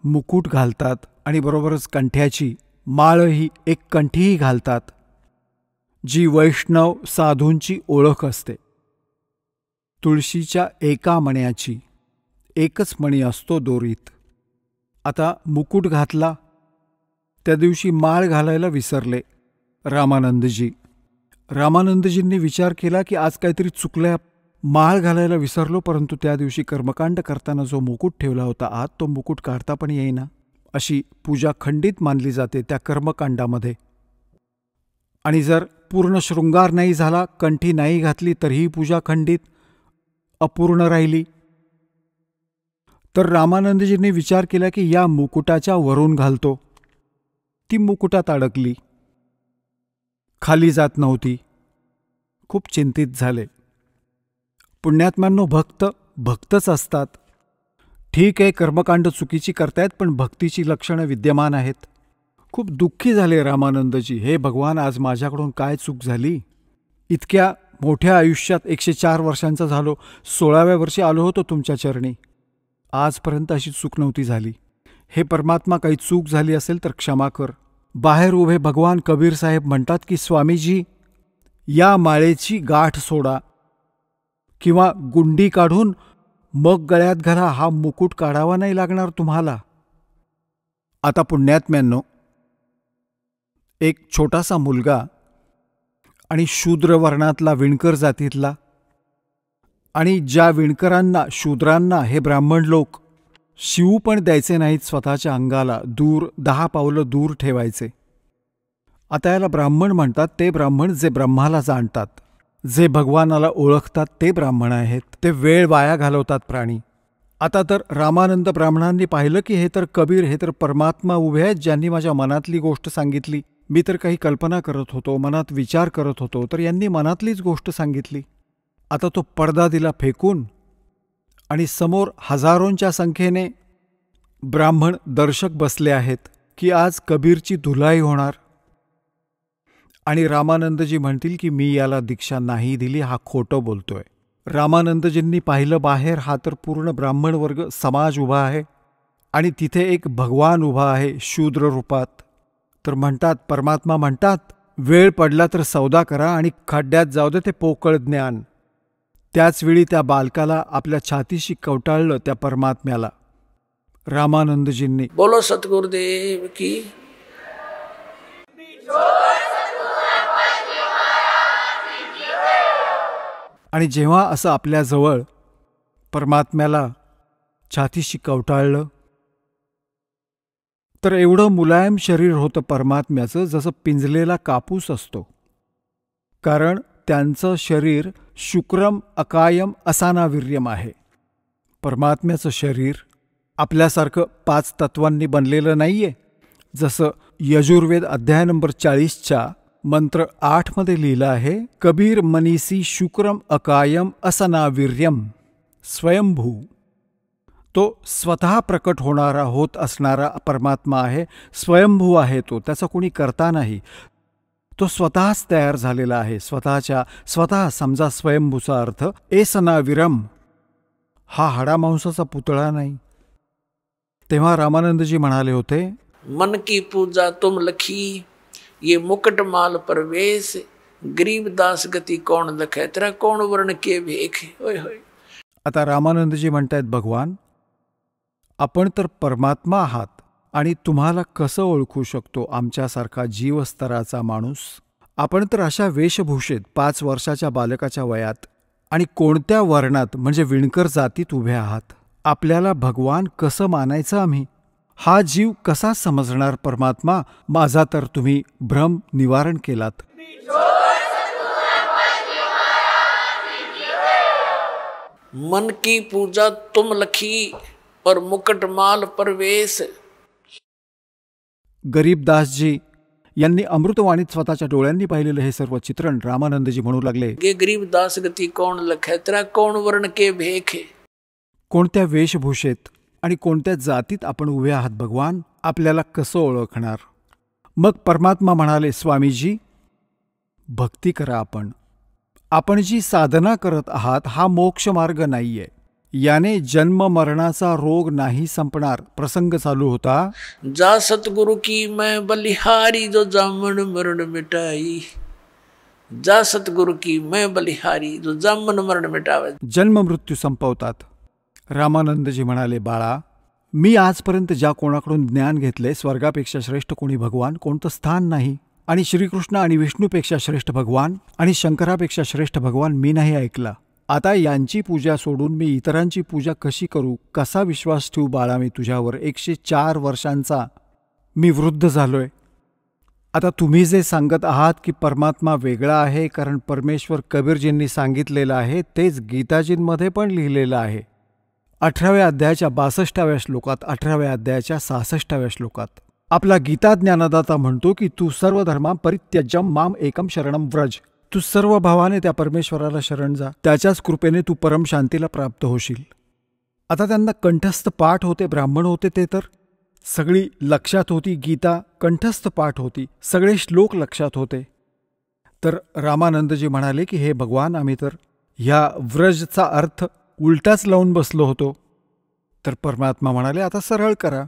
मुकुट घालतात आणि बरोबरच कंठ्याची माळही, एक कंठीही घालतात, जी वैष्णव साधूंची ओळख असते. तुळशीच्या एका मण्याची एकच मणी असतो दोरीत. आता मुकुट घातला, त्या दिवशी माळ घालायला विसरले रामानंदजी. रामानंदजींनी विचार केला की आज काहीतरी चुकलंय, माळ घालायला विसरलो, परंतु त्या दिवशी कर्मकांड करताना जो मुकुट ठेवला होता आत, तो मुकुट काढता पण येईना. अशी पूजा खंडित मानली जाते त्या कर्मकांडामध्ये. आणि जर पूर्ण शृंगार नाही झाला, कंठी नाही घातली, तरीही पूजा खंडित, अपूर्ण राहिली. तर रामानंदजींनी विचार केला की या मुकुटाच्या वरून घालतो. ती मुकुटात अडकली, खाली जात नव्हती. खूप चिंतित झाले. पुण्यात्म्यांनो, भक्त भक्तच असतात. ठीक आहे, कर्मकांड चुकीची करतायत, पण भक्तीची लक्षणं विद्यमान आहेत. खूप दुःखी झाले रामानंदजी. हे भगवान, आज माझ्याकडून काय चूक झाली? इतक्या मोठ्या आयुष्यात 104 वर्षांचा झालो, 16व्या वर्षी आलो होतो तुमच्या चरणी. आजपर्यंत अशी चूक नव्हती झाली. हे परमात्मा, काही चूक झाली असेल तर क्षमा कर. बाहेर उभे भगवान कबीर साहेब म्हणतात की स्वामीजी, या माळेची गाठ सोडा किंवा गुंडी काढून मग गळ्यात घाला. हा मुकुट काढावा नाही लागणार तुम्हाला. आता पुण्यात्म्यांनो, एक छोटासा मुलगा आणि शूद्र वर्णातला, विणकर जातीतला, आणि ज्या विणकरांना, शूद्रांना हे ब्राह्मण लोक शिवू पण द्यायचे नाहीत, स्वतःच्या अंगाला दूर 10 पावलं दूर ठेवायचे. आता याला ब्राह्मण म्हणतात. ते ब्राह्मण जे ब्रह्माला जाणतात, जे भगवानाला ओळखतात, ते ब्राह्मण आहेत. ते वेळ वाया घालवतात प्राणी. आता तर रामानंद ब्राह्मणांनी पाहिलं की हे तर कबीर, हे तर परमात्मा उभे आहेत, ज्यांनी माझ्या मनातली गोष्ट सांगितली. मी तर काही कल्पना करत होतो, मनात विचार करत होतो, तर यांनी मनातलीच गोष्ट सांगितली. आता तो पडदा दिला फेकून, आणि समोर हजारोंच्या संख्येने ब्राह्मण दर्शक बसले आहेत की आज कबीरची धुलाई होणार. आणि रामानंदजी म्हणतील की मी याला दीक्षा नाही दिली, हा खोटं बोलतोय. रामानंदजींनी पाहिलं बाहेर, हा तर पूर्ण ब्राह्मण वर्ग समाज उभा आहे आणि तिथे एक भगवान उभा आहे शूद्र रूपात. तर म्हणतात, परमात्मा म्हणतात, वेळ पडला तर सौदा करा आणि खड्ड्यात जाऊ दे ते पोकळ ज्ञान. त्याचवेळी त्या बालकाला आपल्या छातीशी कवटाळलं त्या परमात्म्याला. रामानंदजींनी बोलो सतगुरुदेव की. आणि जेव्हा असं आपल्याजवळ परमात्म्याला छातीशी कवटाळलं, तर एवढं मुलायम शरीर होतं परमात्म्याचं, जसं पिंजलेला कापूस असतो. कारण त्यांचं शरीर शुक्रम अकायम असानावीर्यम आहे. परमात्म्याचं शरीर आपल्यासारखं 5 तत्वांनी बनलेलं नाहीये. जसं यजुर्वेद अध्याय नंबर 40च्या मंत्र 8 मध्ये लिहिलं आहे, कबीर मनीसी शुक्रम अकायम असनावीर्यम स्वयंभू. तो स्वतः प्रकट होणारा, होत असणारा परमात्मा आहे. स्वयंभू आहे तो, त्याचा कोणी करता नाही. तो स्वतःच तयार झालेला आहे, स्वतः. समजा स्वयंभूचा अर्थ एसनाविरम, हा हाडामांसाचा पुतळा नाही. तेव्हा रामानंदजी म्हणाले होते, मन की पूजा तुम लखी, ये मुकुट माल परवेश, गरीब दास गती कौन लखे, तेरा कौन वर्ण के भेख. होय होय. आता रामानंदजी म्हणतायत, भगवान, आपण तर परमात्मा आहात आणि तुम्हाला कसं ओळखू शकतो आमच्यासारखा जीवस्तराचा माणूस? आपण तर अशा वेशभूषेत 5 वर्षाच्या बालकाच्या वयात आणि कोणत्या वर्णात म्हणजे विणकर जातीत उभे आहात. आपल्याला भगवान कसं मानायचं आम्ही? हा जीव कसा समजणार परमात्मा? माझा तर तुम्ही भ्रम निवारण केलात. मन की पूजा तुम लखी और मुकुट माल परवेश. गरीबदासजी यांनी अमृतवाणीत स्वतःच्या डोळ्यांनी पाहिलेलं हे सर्व चित्रण रामानंदजी म्हणू लागले, गे गरीब दास गती कौन लखे, तेरा कौन वर्ण के भेख. कोणत्या वेशभूषेत आणि कोणत्या जातीत आपण उभे आहात भगवान? आपल्याला कसं ओळखणार? मग परमात्मा म्हणाले, स्वामीजी, भक्ती करा. आपण जी साधना करत आहात हा मोक्ष मार्ग नाहीये. याने जन्म मरणाचा रोग नाही संपणार. प्रसंग चालू होता, जा सतगुरु की मैं बलिहारी, जो जामन मरण मिटाई. जा सतगुरु की मैं बलिहारी, जो जामन मरण मिटावे. जन्म मृत्यू संपवतात. रामानंदजी म्हणाले, बाळा, मी आजपर्यंत ज्या कोणाकडून ज्ञान घेतले, स्वर्गापेक्षा श्रेष्ठ कोणी भगवान कोणतं स्थान नाही. आणि श्रीकृष्ण आणि विष्णूपेक्षा श्रेष्ठ भगवान आणि शंकरापेक्षा श्रेष्ठ भगवान मी नाही ऐकला. आता यांची पूजा सोडून मी इतरांची पूजा कशी करू? कसा विश्वास ठेवू बाळा मी तुझ्यावर? 104 वर्षांचा मी वृद्ध झालोय. आता तुम्ही जे सांगत आहात की परमात्मा वेगळा आहे, कारण परमेश्वर कबीरजींनी सांगितलेलं आहे, तेच गीताजींमध्ये पण लिहिलेलं आहे. 18व्या अध्यायाच्या 62व्या श्लोकात, 18व्या अध्यायाच्या 66व्या श्लोकात आपला गीता ज्ञानदाता म्हणतो की तू सर्व धर्मां परित्यज्यम माम एकम शरणम व्रज. तू सर्व भावाने त्या परमेश्वराला शरण जा, त्याच्याच कृपेने तू परम शांतीला प्राप्त होशील. आता त्यांना कंठस्थ पाठ होते, ब्राह्मण होते ते तर सगळी लक्षात होती, गीता कंठस्थ पाठ होती, सगळे श्लोक लक्षात होते. तर रामानंदजी म्हणाले की हे भगवान, आम्ही तर ह्या व्रजचा अर्थ उलटाच लावून बसलो होतो. तर परमात्मा म्हणाले आता सरळ करा,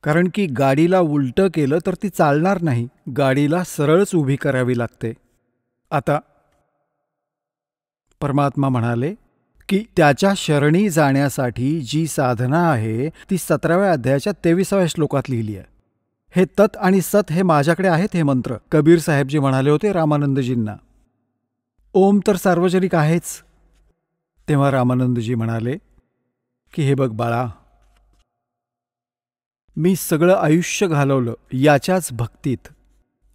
कारण की गाडीला उलटं केलं तर ती चालणार नाही, गाडीला सरळच उभी करावी लागते. आता परमात्मा म्हणाले की त्याच्या शरणी जाण्यासाठी जी साधना आहे ती 17व्या अध्यायाच्या 23व्या श्लोकात लिहिली आहे. हे तत् आणि सत हे माझ्याकडे आहेत हे मंत्र. कबीर साहेबजी म्हणाले होते रामानंदजींना. ओम तर सार्वजनिक आहेच. तेव्हा रामानंदजी म्हणाले की हे बघ बाळा, मी सगळं आयुष्य घालवलं याच्याच भक्तीत.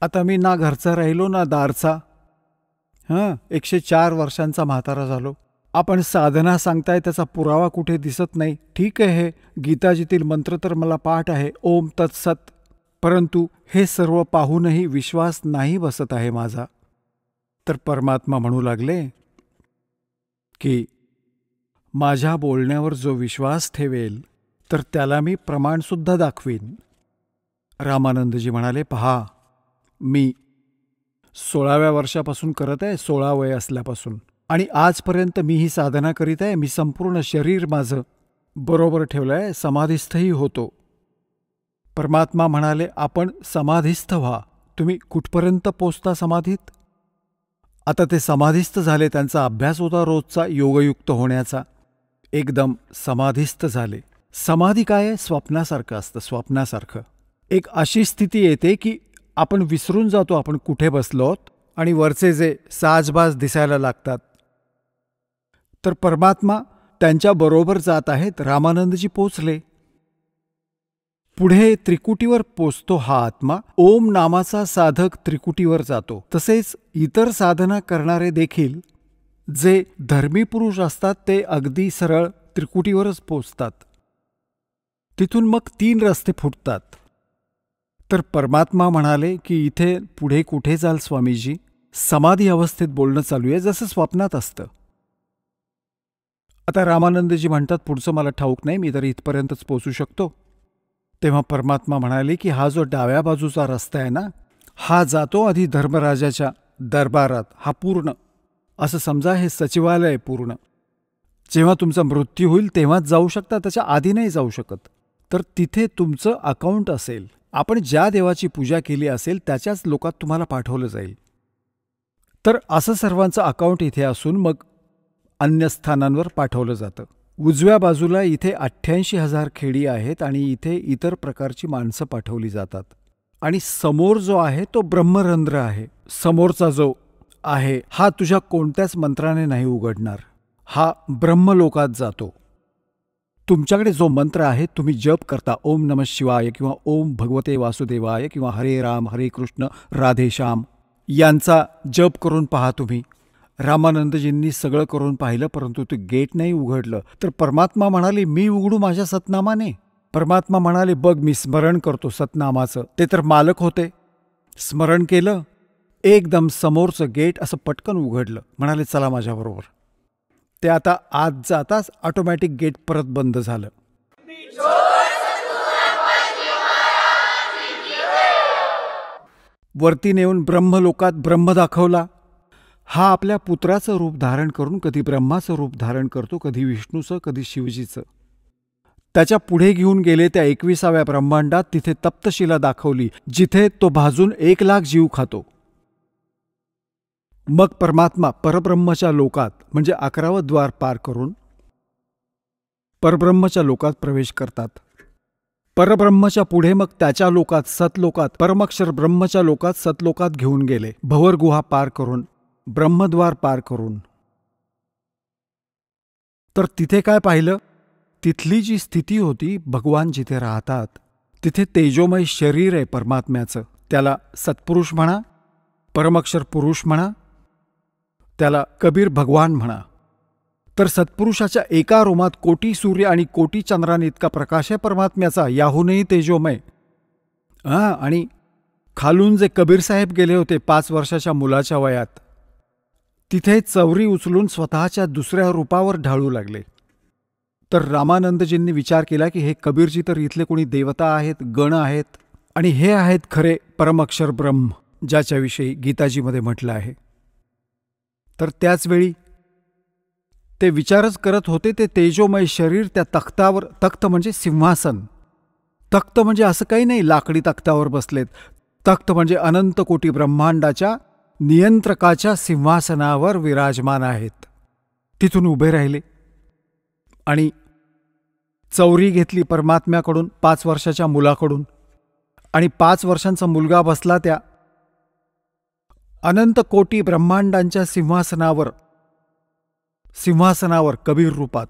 आता मी ना घरचा राहिलो ना दारचा. 104 वर्षांचा म्हातारा झालो. आपण साधना सांगताय त्याचा पुरावा कुठे दिसत नाही. ठीक आहे, हे गीताजीतील मंत्र तर मला पाठ आहे, ओम तत्सत, परंतु हे सर्व पाहूनही विश्वास नाही बसत आहे माझा. तर परमात्मा म्हणू लागले की माझ्या बोलण्यावर जो विश्वास ठेवेल तर त्याला मी प्रमाणसुद्धा दाखवीन. रामानंदजी म्हणाले, पहा, मी 16व्या वर्षापासून करत आहे, 16 वय असल्यापासून, आणि आजपर्यंत मी ही साधना करीत आहे. मी संपूर्ण शरीर माझं बरोबर ठेवलं आहे, समाधीस्थही होतो. परमात्मा म्हणाले, आपण समाधीस्थ व्हा. तुम्ही कुठपर्यंत पोचता समाधीत? आता ते समाधीस्थ झाले, त्यांचा अभ्यास होता रोजचा योगयुक्त होण्याचा. एकदम समाधीस्थ झाले. समाधी काय आहे? स्वप्नासारखं असतं, स्वप्नासारखं. एक अशी स्थिती येते की आपण विसरून जातो आपण कुठे बसलोत आणि वरचे जे साजबाज दिसायला लागतात. तर परमात्मा त्यांच्या बरोबर जात आहेत. रामानंदजी पोचले. पुढे त्रिकुटीवर पोचतो हा आत्मा. ओम नामाचा साधक त्रिकुटीवर जातो. तसेच इतर साधना करणारे देखील जे धर्मी पुरुष असतात ते अगदी सरळ त्रिकुटीवरच पोचतात. तिथून मग 3 रस्ते फुटतात. तर परमात्मा म्हणाले की इथे पुढे कुठे जाल स्वामीजी? समाधी अवस्थेत बोलणं चालू आहे, जसं स्वप्नात असतं. आता रामानंदजी म्हणतात पुढचं मला ठाऊक नाही, मी तर इथपर्यंतच पोचू शकतो. तेव्हा परमात्मा म्हणाले की हा जो डाव्या बाजूचा रस्ता आहे ना, हा जातो आधी धर्मराजाच्या दरबारात. हा पूर्ण असं समजा हे सचिवालय पूर्ण. जेव्हा तुमचा मृत्यू होईल तेव्हाच जाऊ शकता, त्याच्या आधी नाही जाऊ शकत. तर तिथे तुमचं अकाउंट असेल. आपण ज्या देवाची पूजा केली असेल त्याच्याच लोकात तुम्हाला पाठवलं जाईल. तर असं सर्वांचं अकाउंट इथे असून मग अन्य स्थानांवर पाठवलं जातं. उजव्या बाजूला इथे 88,000 खेडी आहेत आणि इथे इतर प्रकारची माणसं पाठवली जातात. आणि समोर जो आहे तो ब्रह्मरंध्र आहे. समोरचा जो आहे हा तुझ्या कोणत्याच मंत्राने नाही उघडणार. हा ब्रह्मलोकात जातो. तुमच्याकडे जो मंत्र आहे तुम्ही जप करता, ओम नमः शिवाय किंवा ओम भगवते वासुदेवाय किंवा हरे राम हरे कृष्ण राधे श्याम, यांचा जप करून पहा तुम्ही. रामानंदजींनी सगळं करून पाहिलं परंतु ते गेट नाही उघडलं. तर परमात्मा म्हणाले मी उघडू माझ्या सतनामाने? परमात्मा म्हणाले बघ मी स्मरण करतो सतनामाचं. ते तर मालक होते. स्मरण केलं, एकदम समोरचं गेट असं पटकन उघडलं. म्हणाले चला माझ्याबरोबर. ते आता आत जाताच ऑटोमॅटिक गेट परत बंद झालं. वरती नेऊन ब्रह्मलोकात ब्रह्म दाखवला. हा आपल्या पुत्राचं रूप धारण करून कधी ब्रह्माचं रूप धारण करतो, कधी विष्णूचं, कधी शिवजीचं. त्याच्या पुढे घेऊन गेले त्या 21व्या ब्रह्मांडात. तिथे तप्तशिला दाखवली जिथे तो भाजून 1,00,000 जीव खातो. मग परमात्मा परब्रह्मच्या लोकात म्हणजे 11वं द्वार पार करून परब्रह्मच्या लोकात प्रवेश करतात. परब्रह्मच्या पुढे मग त्याच्या लोकात सतलोकात, परमक्षर ब्रह्मच्या लोकात सतलोकात घेऊन गेले. भंवरगुहा पार करून, ब्रह्मद्वार पार करून. तर तिथे काय पाहिलं? तिथली जी स्थिती होती, भगवान जिथे राहतात तिथे तेजोमय शरीर आहे परमात्म्याचं. त्याला सत्पुरुष म्हणा, परमक्षर पुरुष म्हणा, त्याला कबीर भगवान म्हणा. तर सत्पुरुषाच्या एका रोमात कोटी सूर्य आणि कोटी चंद्राने इतका प्रकाश आहे परमात्म्याचा, याहूनही तेजोमय. आणि खालून जे कबीर साहेब गेले होते 5 वर्षाच्या मुलाच्या वयात, तिथे चवरी उचलून स्वतःच्या दुसऱ्या रूपावर ढाळू लागले. तर रामानंदजींनी विचार केला की हे कबीरजी तर इथले कोणी देवता आहेत, गण आहेत, आणि हे आहेत खरे परमअक्षर ब्रह्म, ज्याच्याविषयी गीताजीमध्ये म्हटलं आहे. तर त्याचवेळी ते विचारच करत होते. ते तेजोमय शरीर त्या तख्तावर, तख्त म्हणजे सिंहासन, तख्त म्हणजे असं काही नाही लाकडी तख्तावर बसलेत, तख्त म्हणजे अनंत कोटी ब्रह्मांडाच्या नियंत्रकाच्या सिंहासनावर विराजमान आहेत. तिथून उभे राहिले आणि चौरी घेतली परमात्म्याकडून, 5 वर्षाच्या मुलाकडून, आणि 5 वर्षांचा मुलगा बसला त्या अनंत कोटी ब्रह्मांडांच्या सिंहासनावर कबीर रूपात.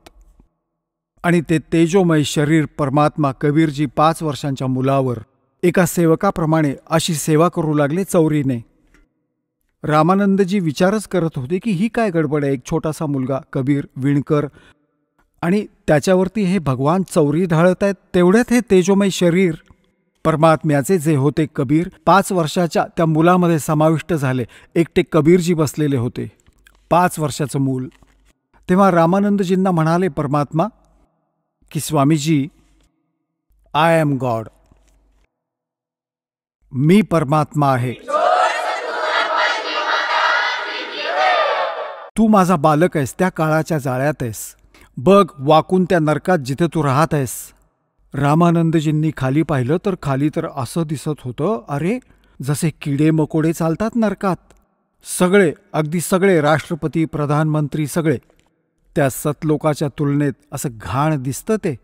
आणि ते तेजोमय शरीर परमात्मा कबीरजी 5 वर्षांच्या मुलावर एका सेवकाप्रमाणे अशी सेवा करू लागले चौरीने. रामानंदजी विचारच करत होते की ही काय गडबड आहे, एक छोटासा मुलगा कबीर विणकर आणि त्याच्यावरती हे भगवान चौरी ढाळत आहेत. तेवढ्यात हे तेजोमय शरीर परमात्म्याचे जे होते कबीर 5 वर्षाच्या त्या मुलामध्ये समाविष्ट झाले. एकटे कबीरजी बसलेले होते, 5 वर्षाचं मूल. तेव्हा रामानंदजींना म्हणाले परमात्मा की स्वामीजी, आय एम गॉड, मी परमात्मा आहे, तू माझा बालक आहेस, त्या काळाच्या जाळ्यात आहेस, बघ वाकून त्या नरकात जिथे तू राहत आहेस. रामानंदजींनी खाली पाहिलं तर खाली तर असं दिसत होतं, अरे जसे किडे मकोडे चालतात नरकात, सगळे, अगदी सगळे, राष्ट्रपती, प्रधानमंत्री, सगळे त्या सतलोकाच्या तुलनेत असं घाण दिसतं ते.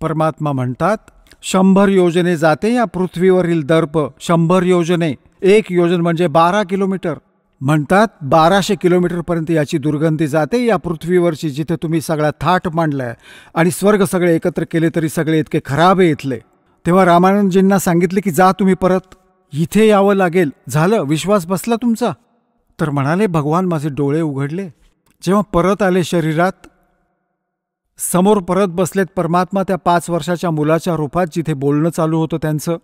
परमात्मा म्हणतात 100 योजने जाते या पृथ्वीवरील दर्प, 100 योजने, 1 योजन म्हणजे 12 किलोमीटर, म्हणतात 1200 किलोमीटरपर्यंत याची दुर्गंधी जाते या पृथ्वीवरची, जिथे तुम्ही सगळा थाट मांडलाय, आणि स्वर्ग सगळे एकत्र केले तरी सगळे इतके खराब आहे इथले. तेव्हा रामानंदजींना सांगितले की जा तुम्ही परत, इथे यावं लागेल. झालं, विश्वास बसला तुमचा? तर म्हणाले भगवान माझे डोळे उघडले. जेव्हा परत आले शरीरात, समोर परत बसलेत परमात्मा त्या 5 वर्षाच्या मुलाच्या रूपात, जिथे बोलणं चालू होतं त्यांचं.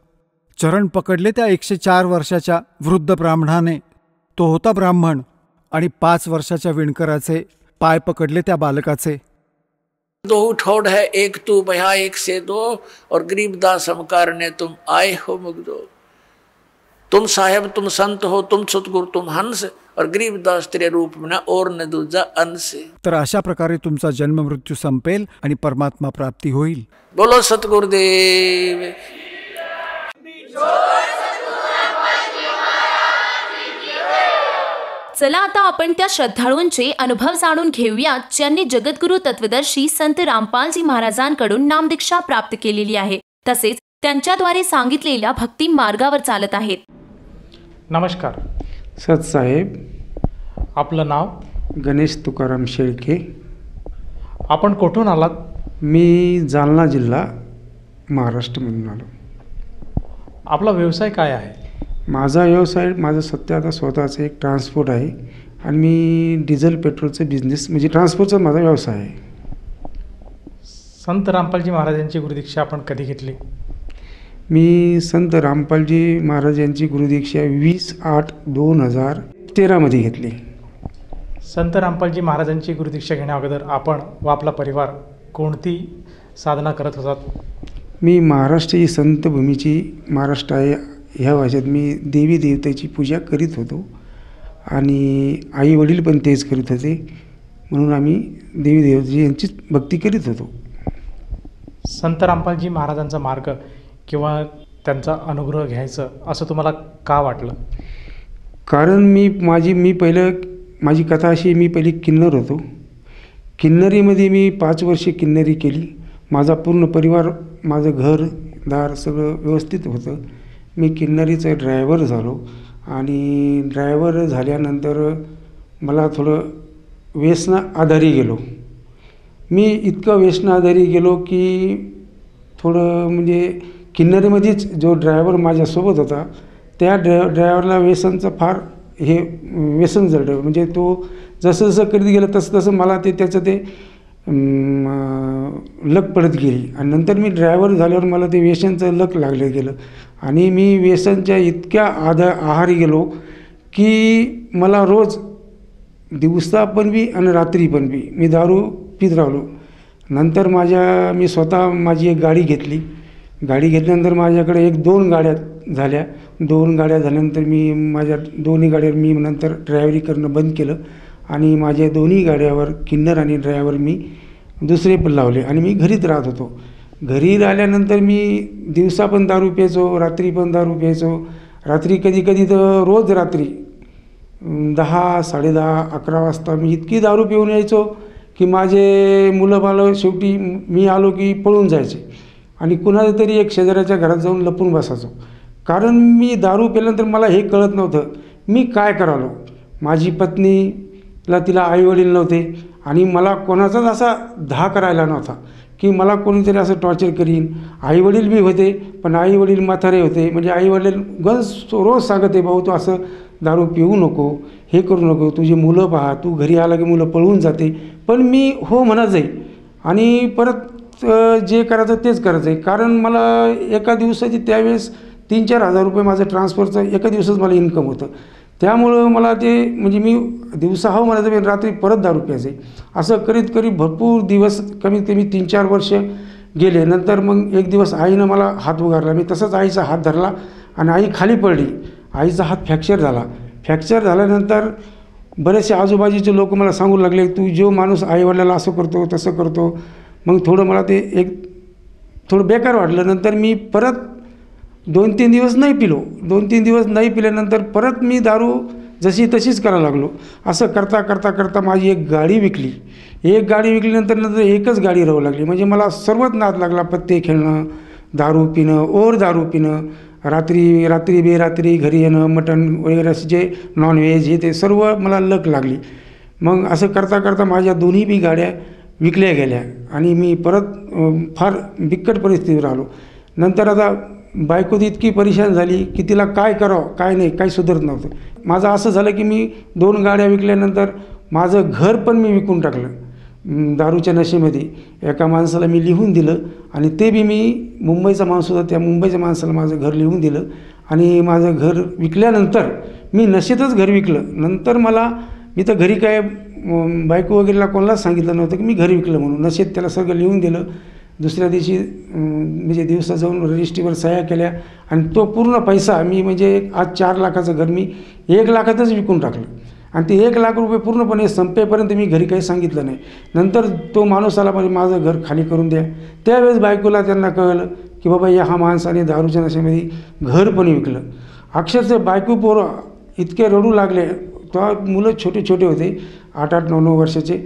चरण पकडले त्या 104 वर्षाच्या वृद्ध ब्राह्मणाने, तो होता ब्राह्मण, आणि 5 वर्षाच्या विणकराचे पाय पकडले त्या बालकाचे. 2 ठोड़ है एक तू भया एक से 2, और गरीबदास हमकार ने तुम आए हो मुग्धो. तुम साहेब तुम संत हो, तुम सतगुरु तुम हंस, और गरीबदास तेरे रूप में और न दूजा अंश. तर अशा प्रकारे तुमचा जन्म मृत्यू संपेल आणि परमात्मा प्राप्ती होईल. बोलो सतगुरुदेव. चला आता आपण त्या श्रद्धाळूंचे अनुभव जाणून घेऊया, ज्यांनी जगद्गुरु तत्वदर्शी संत रामपालजी महाराजांकडून नामदीक्षा प्राप्त केलेली आहे, तसेच त्यांच्याद्वारे सांगितलेल्या भक्ती मार्गावर चालत आहेत. नमस्कार सतसाहेब, आपलं नाव? गणेश तुकाराम शेळके. आपण कुठून आलात? मी जालना जिल्हा, महाराष्ट्रमधून आलो. आपला व्यवसाय काय आहे? माझा व्यवसाय, माझं सध्या आता स्वतःचं एक ट्रान्सपोर्ट आहे, आणि मी डिझेल पेट्रोलचं बिझनेस म्हणजे ट्रान्सपोर्टचा माझा व्यवसाय आहे. संत रामपालजी महाराजांची गुरुदीक्षा आपण कधी घेतली? मी संत रामपालजी महाराज यांची गुरुदीक्षा 20/8/2013 मध्ये घेतली. संत रामपालजी महाराजांची गुरुदीक्षा घेण्याअगोदर आपण व आपला परिवार कोणती साधना करत होतात? मी महाराष्ट्र ही संतभूमीची, महाराष्ट्र आहे ह्या भाषेत मी देवी देवतेची पूजा करीत होतो, आणि आई वडील पण तेच करीत होते, म्हणून आम्ही देवी देवतेची यांचीच भक्ती करीत होतो. संत रामपालजी महाराजांचा मार्ग किंवा त्यांचा अनुग्रह घ्यायचं असं तुम्हाला का वाटलं? कारण मी पहिलं माझी कथा अशी, मी पहिली किन्नर होतो. किन्नरीमध्ये मी 5 वर्षे किन्नरी केली. माझा पूर्ण परिवार, माझं घरदार सगळं व्यवस्थित होतं. मी किन्नरीचं ड्रायव्हर झालो, आणि ड्रायव्हर झाल्यानंतर मला थोडं व्यसना आधारी गेलो. मी इतकं व्यसना आधारी गेलो की थोडं म्हणजे किन्नरीमध्येच जो ड्रायव्हर माझ्यासोबत होता, त्या ड्रायव्हरला व्यसनचा फार हे व्यसन जडलं. म्हणजे तो जसं जसं करीत गेलं तसं तसं मला त्याचं ते लक पडत गेली. आणि नंतर मी ड्रायव्हर झाल्यावर मला ते व्यसनचं लक लागलं गेलं आणि मी व्यसनच्या इतक्या आहारी गेलो की मला रोज दिवसा पण बी आणि रात्री पण बी मी दारू पीत राहिलो. नंतर मी स्वतः माझी एक गाडी घेतली. गाडी घेतल्यानंतर माझ्याकडे 1-2 गाड्या झाल्या. 2 गाड्या झाल्यानंतर मी माझ्या दोन्ही गाड्यावर मी नंतर ड्रायव्हरी करणं बंद केलं आणि माझ्या दोन्ही गाड्यावर किन्नर आणि ड्रायव्हर मी दुसरे पण लावले आणि मी घरीच राहत होतो. घरी राहिल्यानंतर मी दिवसा पण दारू प्यायचो, रात्री पण दारू प्यायचो. रात्री कधी कधी तर रोज रात्री 10, 10:30, 11 वाजता मी इतकी दारू पिऊन यायचो की माझे मुलं बाळं शेवटी मी आलो की पळून जायचे आणि कुणाला तरी एक शेजाऱ्याच्या घरात जाऊन लपून बसायचो. कारण मी दारू प्यायल्यानंतर मला हे कळत नव्हतं मी काय करालो. माझी पत्नीला तिला आईवडील नव्हते आणि मला कोणाचाच असा धाक राहिला नव्हता की मला कोणीतरी असं टॉर्चर करीन. आईवडील बी होते पण आईवडील म्हातारे होते. म्हणजे आईवडील रोज सांगते भाऊ तू असं दारू पिऊ नको, हे करू नको, तुझी मुलं पहा, तू घरी आला की मुलं पळून जाते. पण मी हो म्हणत जाई आणि परत जे करायचं तेच करायचं आहे. कारण मला एका दिवसाची त्यावेळेस 3-4 हजार रुपये माझं ट्रान्सफरचं एका दिवसात मला इन्कम होतं. त्यामुळं मला ते म्हणजे मी दिवसा हो म्हणायचं पण रात्री परत दारू प्यायचे. असं करीत करीत भरपूर दिवस कमीत कमी 3-4 वर्ष गेले. नंतर मग एक दिवस आईनं मला हात उगारला. मी तसंच आईचा हात धरला आणि आई खाली पडली. आईचा हात फ्रॅक्चर झाला. फ्रॅक्चर झाल्यानंतर बरेचसे आजूबाजूचे लोक मला सांगू लागले तू जो माणूस आईवडिलाला असं करतो तसं करतो. मग थोडं मला ते थोडं बेकार वाटलं. नंतर मी परत 2-3 दिवस नाही पिलो. 2-3 दिवस नाही पिल्यानंतर परत मी दारू जशी तशीच करायला लागलो. असं करता करता करता माझी एक गाडी विकली. एक गाडी विकल्यानंतर एकच गाडी राहू लागली. म्हणजे मला सर्वच नाद लागला. पत्ते खेळणं, दारू पिणं, दारू पिणं, रात्री बेरात्री घरी येणं, मटण वगैरे असे जे नॉनव्हेज हे ते सर्व मला लक लागली. मग असं करता करता माझ्या दोन्ही बी गाड्या विकल्या गेल्या आणि मी परत फार बिकट परिस्थितीवर राहिलो. नंतर आता बायको इतकी परेशान झाली की तिला काय करावं काय नाही काही सुधरत नव्हतं. माझं असं झालं की मी 2 गाड्या विकल्यानंतर माझं घर पण मी विकून टाकलं. दारूच्या नशेमध्ये एका माणसाला मी लिहून दिलं आणि ते बी मी मुंबईचा माणूस होता त्या मुंबईच्या माणसाला माझं घर लिहून दिलं आणि माझं घर विकल्यानंतर मी नशेतच घर विकलं. नंतर मी तर घरी काय बायको वगैरेला कोणालाच सांगितलं नव्हतं की मी घर विकलं म्हणून. नशेत त्याला सगळं लिहून दिलं. दुसऱ्या दिवशी म्हणजे दिवसा जाऊन रजिस्ट्रीवर सह्या केल्या आणि तो पूर्ण पैसा मी म्हणजे आज 4 लाखाचं घर मी 1 लाखातच विकून टाकलं आणि ते 1 लाख रुपये पूर्णपणे संपेपर्यंत मी घरी काही सांगितलं नाही. नंतर तो माणूस आला म्हणजे माझं घर खाली करून द्या. त्यावेळेस बायकोला त्यांना कळलं की बाबा हा माणसाने दारूच्या नशेमध्ये घर पण विकलं. अक्षरशः बायको पोरं इतके रडू लागले. तेव्हा मुलं छोटे छोटे होते 8-8, 9-9 वर्षाचे.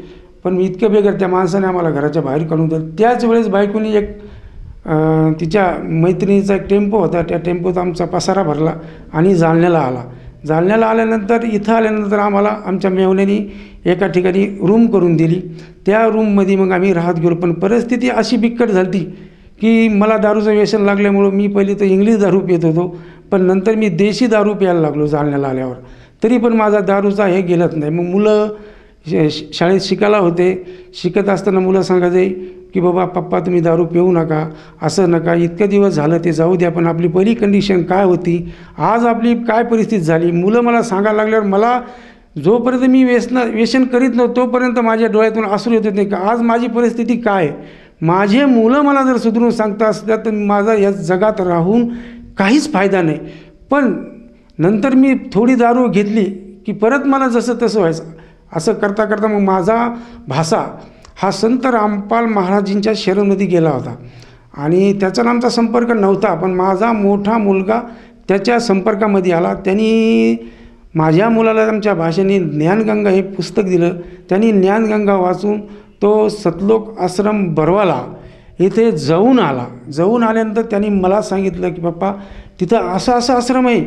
पण मी इतकं बेकार त्या माणसाने आम्हाला घराच्या बाहेर काढून दिलं. त्याच वेळेस बायकोनी तिच्या मैत्रिणीचा एक टेम्पो होता. त्या टेम्पोत आमचा पसारा भरला आणि जालन्याला आला. जालन्याला आल्यानंतर इथं आल्यानंतर आम्हाला आमच्या मेवण्यानी एका ठिकाणी रूम करून दिली. त्या रूममध्ये मग आम्ही राहत गेलो. पण परिस्थिती अशी बिकट झाली की मला दारूचं व्यसन लागल्यामुळं मी पहिले तर इंग्लिश दारू पित होतो पण नंतर मी देशी दारू प्यायला लागलो जालन्याला आल्यावर. तरी पण माझा दारूचा हे गेलंच नाही. मग मुलं शाळेत शिकायला होते. शिकत असताना मुलं सांगायचे की बाबा पप्पा तुम्ही दारू पिऊ नका, असं नका, इतकं दिवस झालं ते जाऊ द्या. पण आपली पहिली कंडिशन काय होती, आज आपली काय परिस्थिती झाली. मुलं मला सांगायला लागल्यावर मला जोपर्यंत मी व्यसन करीत नव्हतो तोपर्यंत माझ्या डोळ्यातून अश्रू येत नाही का आज माझी परिस्थिती काय. माझे मुलं मला जर सुधरून सांगता असतात तर माझा या जगात राहून काहीच फायदा नाही. पण नंतर मी थोडी दारू घेतली की परत मला जसं तसं व्हायचं. असं करता करता मग माझा भासा हा संत रामपाल महाराजींच्या शरणमध्ये गेला होता आणि त्याचा आमचा संपर्क नव्हता. पण माझा मोठा मुलगा त्याच्या संपर्कामध्ये आला. त्यांनी माझ्या मुलाला आमच्या भाषेने ज्ञानगंगा हे पुस्तक दिलं. त्यांनी ज्ञानगंगा वाचून तो सतलोक आश्रम बरवाला इथे जाऊन आला. जाऊन आल्यानंतर त्यांनी मला सांगितलं की पप्पा तिथं असं आश्रम आहे,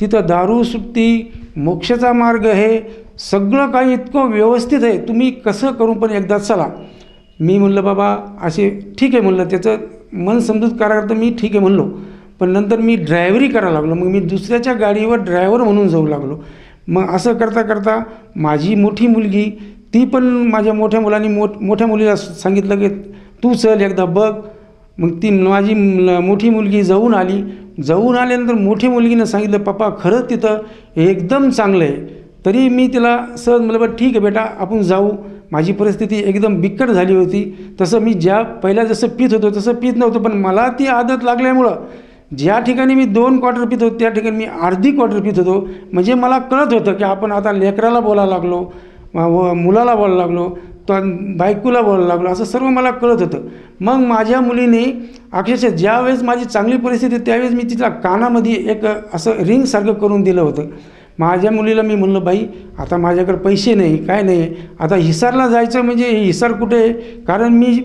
तिथं दारू सुट्टी, मोक्षाचा मार्ग आहे, सगळं काही इतकं व्यवस्थित आहे, तुम्ही कसं करून पण एकदा चला. मी म्हणलं बाबा असे ठीक आहे म्हणलं. त्याचं मन समजूत करायला मी ठीक आहे म्हणलो. पण नंतर मी ड्रायव्हरी करायला लागलो. मग मी दुसऱ्याच्या गाडीवर ड्रायव्हर म्हणून जाऊ लागलो. मग असं करता करता माझी मोठी मुलगी ती पण माझ्या मोठ्या मुलांनी मोठ्या मुलीला सांगितलं की तू चल एकदा बघ. मग ती माझी मोठी मुलगी जाऊन आल्यानंतर मोठी मुलगीनं सांगितलं पप्पा खरंच तिथं एकदम चांगलं आहे. तरी मी तिला सहज म्हणलं बरं ठीक आहे बेटा आपण जाऊ. माझी परिस्थिती एकदम बिकट झाली होती. तसं मी पहिला जसं पीत होतो तसं पीत नव्हतं, पण मला ती आदत लागल्यामुळं ज्या ठिकाणी मी 2 क्वार्टर पीत होतो त्या ठिकाणी मी अर्धी क्वार्टर पीत होतो. म्हणजे मला कळत होतं की आपण आता लेकराला बोलायला लागलो, मुलाला बोलायला लागलो, तर बायकोला बोलायला लागलो, असं सर्व मला कळत होतं. मग माझ्या मुलीने अक्षरशः ज्यावेळेस माझी चांगली परिस्थिती त्यावेळेस मी तिच्या कानामध्ये एक असं रिंगसारखं करून दिलं होतं. माझ्या मुलीला मी म्हणलं बाई आता माझ्याकडे पैसे नाही काय नाही, आता हिसारला जायचं म्हणजे हिसार कुठे आहे, कारण मी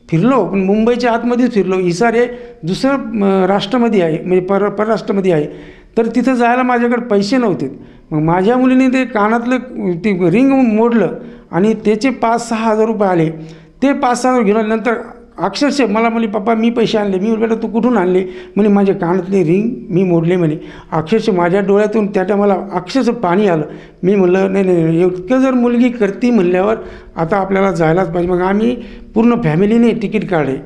फिरलो पण मुंबईच्या आतमध्येच फिरलो. हिसार हे दुसरं राष्ट्रामध्ये आहे म्हणजे परराष्ट्रामध्ये आहे, तर तिथं जायला माझ्याकडे पैसे नव्हते. मग माझ्या मुलीने ते कानातलं ते रिंग मोडलं आणि त्याचे 5-6 हजार रुपये आले. ते 5-6 हजार घेऊन आल्यानंतर अक्षरशः मला म्हणे पप्पा मी पैसे आणले. मी बेटा तू कुठून आणले? म्हणे माझ्या कानातले रिंग मी मोडले म्हणे. अक्षरशः माझ्या डोळ्यातून त्या टायमाला अक्षरशः पाणी आलं. मी म्हणलं नाही इतकं जर मुलगी करती म्हणल्यावर आता आपल्याला जायलाच पाहिजे. मग आम्ही पूर्ण फॅमिलीने तिकीट काढले.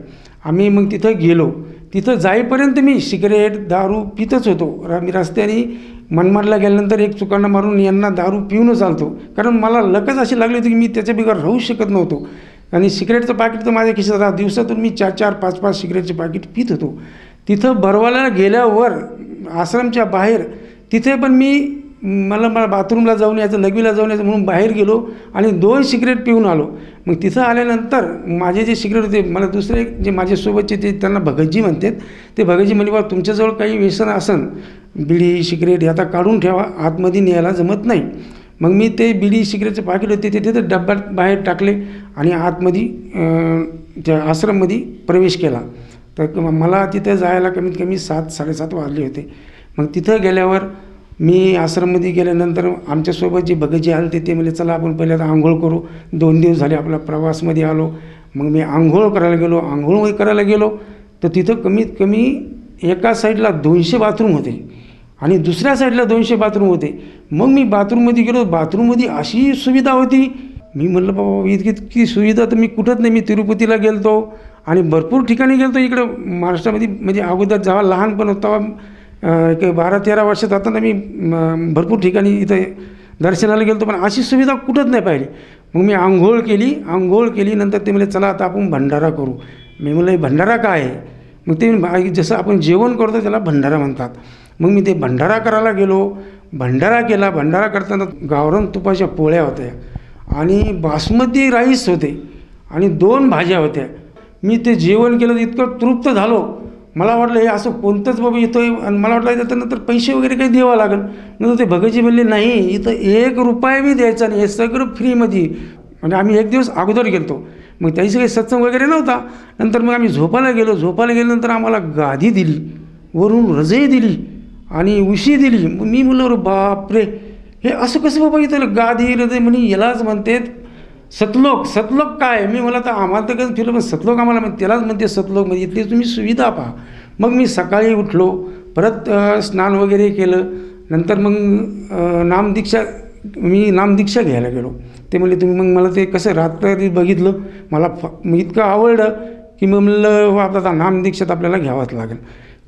आम्ही मग तिथं गेलो. तिथं जाईपर्यंत मी सिगरेट दारू पितच होतो. मी रस्त्याने मनमाडला गेल्यानंतर एक चुकांना मारून यांना दारू पिऊनच चालतो, कारण मला लकच अशी लागली होती की मी त्याच्या बिगर राहू शकत नव्हतो. आणि सिगरेटचं पाकिट तर माझ्या खिशात राहत. दिवसातून मी 4-4, 5-5 सिगरेटचे पाकिट पित होतो. तिथं बरवाला गेल्यावर आश्रमच्या बाहेर तिथे पण मला बाथरूमला जाऊन यायचं, लघवीला जाऊन यायचं म्हणून बाहेर गेलो आणि 2 सिगरेट पिऊन आलो. मग तिथं आल्यानंतर माझे जे सिगरेट होते मला दुसरे जे माझ्यासोबतचे ते त्यांना भगतजी म्हणतात, ते भगतजी म्हणे बा तुमच्याजवळ काही व्यसन असन बिडी सिगरेट आता काढून ठेवा, आतमध्ये न्यायला जमत नाही. मग मी ते बिडी सिगरेटचे पाकिट होते ते तिथं डब्यात बाहेर टाकले आणि आतमध्ये त्या आश्रममध्ये प्रवेश केला. तर मला तिथं जायला कमीत कमी 7-7:30 वाजले होते. मग तिथं गेल्यावर मी आश्रममध्ये गेल्यानंतर आमच्यासोबत जे भगतजी आले ते म्हणजे चला आपण पहिल्यांदा आंघोळ करू. 2 दिवस झाले आपला प्रवासमध्ये आलो. मग मी आंघोळ करायला गेलो तर तिथं कमीत कमी एका साईडला 200 बाथरूम होते आणि दुसऱ्या साईडला 200 बाथरूम होते. मग मी बाथरूममध्ये गेलो. बाथरूममध्ये अशी सुविधा होती, मी म्हटलं बाबा इतकी सुविधा तर मी कुठंच नाही. मी तिरुपतीला गेलतो आणि भरपूर ठिकाणी गेलतो इकडं महाराष्ट्रामध्ये. म्हणजे अगोदर जेव्हा लहानपण होता एक 12-13 वर्षात असताना मी भरपूर ठिकाणी इथं दर्शनाला गेलो, पण अशी सुविधा कुठंच नाही पाहिली. मग मी आंघोळ केली नंतर ते म्हणले चला आता आपण भंडारा करू. मी म्हणलं भंडारा काय आहे? मग ते जसं आपण जेवण करतो त्याला भंडारा म्हणतात. मग मी ते भंडारा करायला गेलो. भंडारा केला. भंडारा करताना गावरान तुपाच्या पोळ्या होत्या आणि बासमती राईस होते आणि 2 भाज्या होत्या. मी ते जेवण केलं इतकं तृप्त झालो. मला वाटलं हे असं कोणतंच बाबा येतो आहे आणि मला वाटलं त्याच्यानंतर नंतर पैसे वगैरे काही द्यावं लागेल. नंतर ते भगतजी म्हणले नाही इथं 1 रुपया बी द्यायचा नाही, हे सगळं फ्रीमध्ये. म्हणजे आम्ही 1 दिवस अगोदर गेलो. मग त्याची काही सत्संग वगैरे नव्हता. नंतर मग आम्ही झोपायला गेल्यानंतर आम्हाला गादी दिली, वरून रजई दिली आणि उशी दिली. मी म्हणलं बापरे हे असं कसं बाबा इथं गादी रजई म्हणे यालाच म्हणते सतलोक काय? मी मला तर आम्हाला तर कसं फिरलं पण सतलोक आम्हाला त्यालाच म्हणते सतलोक म्हणजे इथली तुम्ही सुविधा पहा. मग मी सकाळी उठलो, परत स्नान वगैरे केलं. नंतर मग नामदीक्षा घ्यायला गेलो. ते म्हणले तुम्ही मग मला ते कसं रात्री बघितलं मला इतकं आवडलं की मग म्हणलं आता नामदीक्षात आपल्याला घ्यावंच लागेल,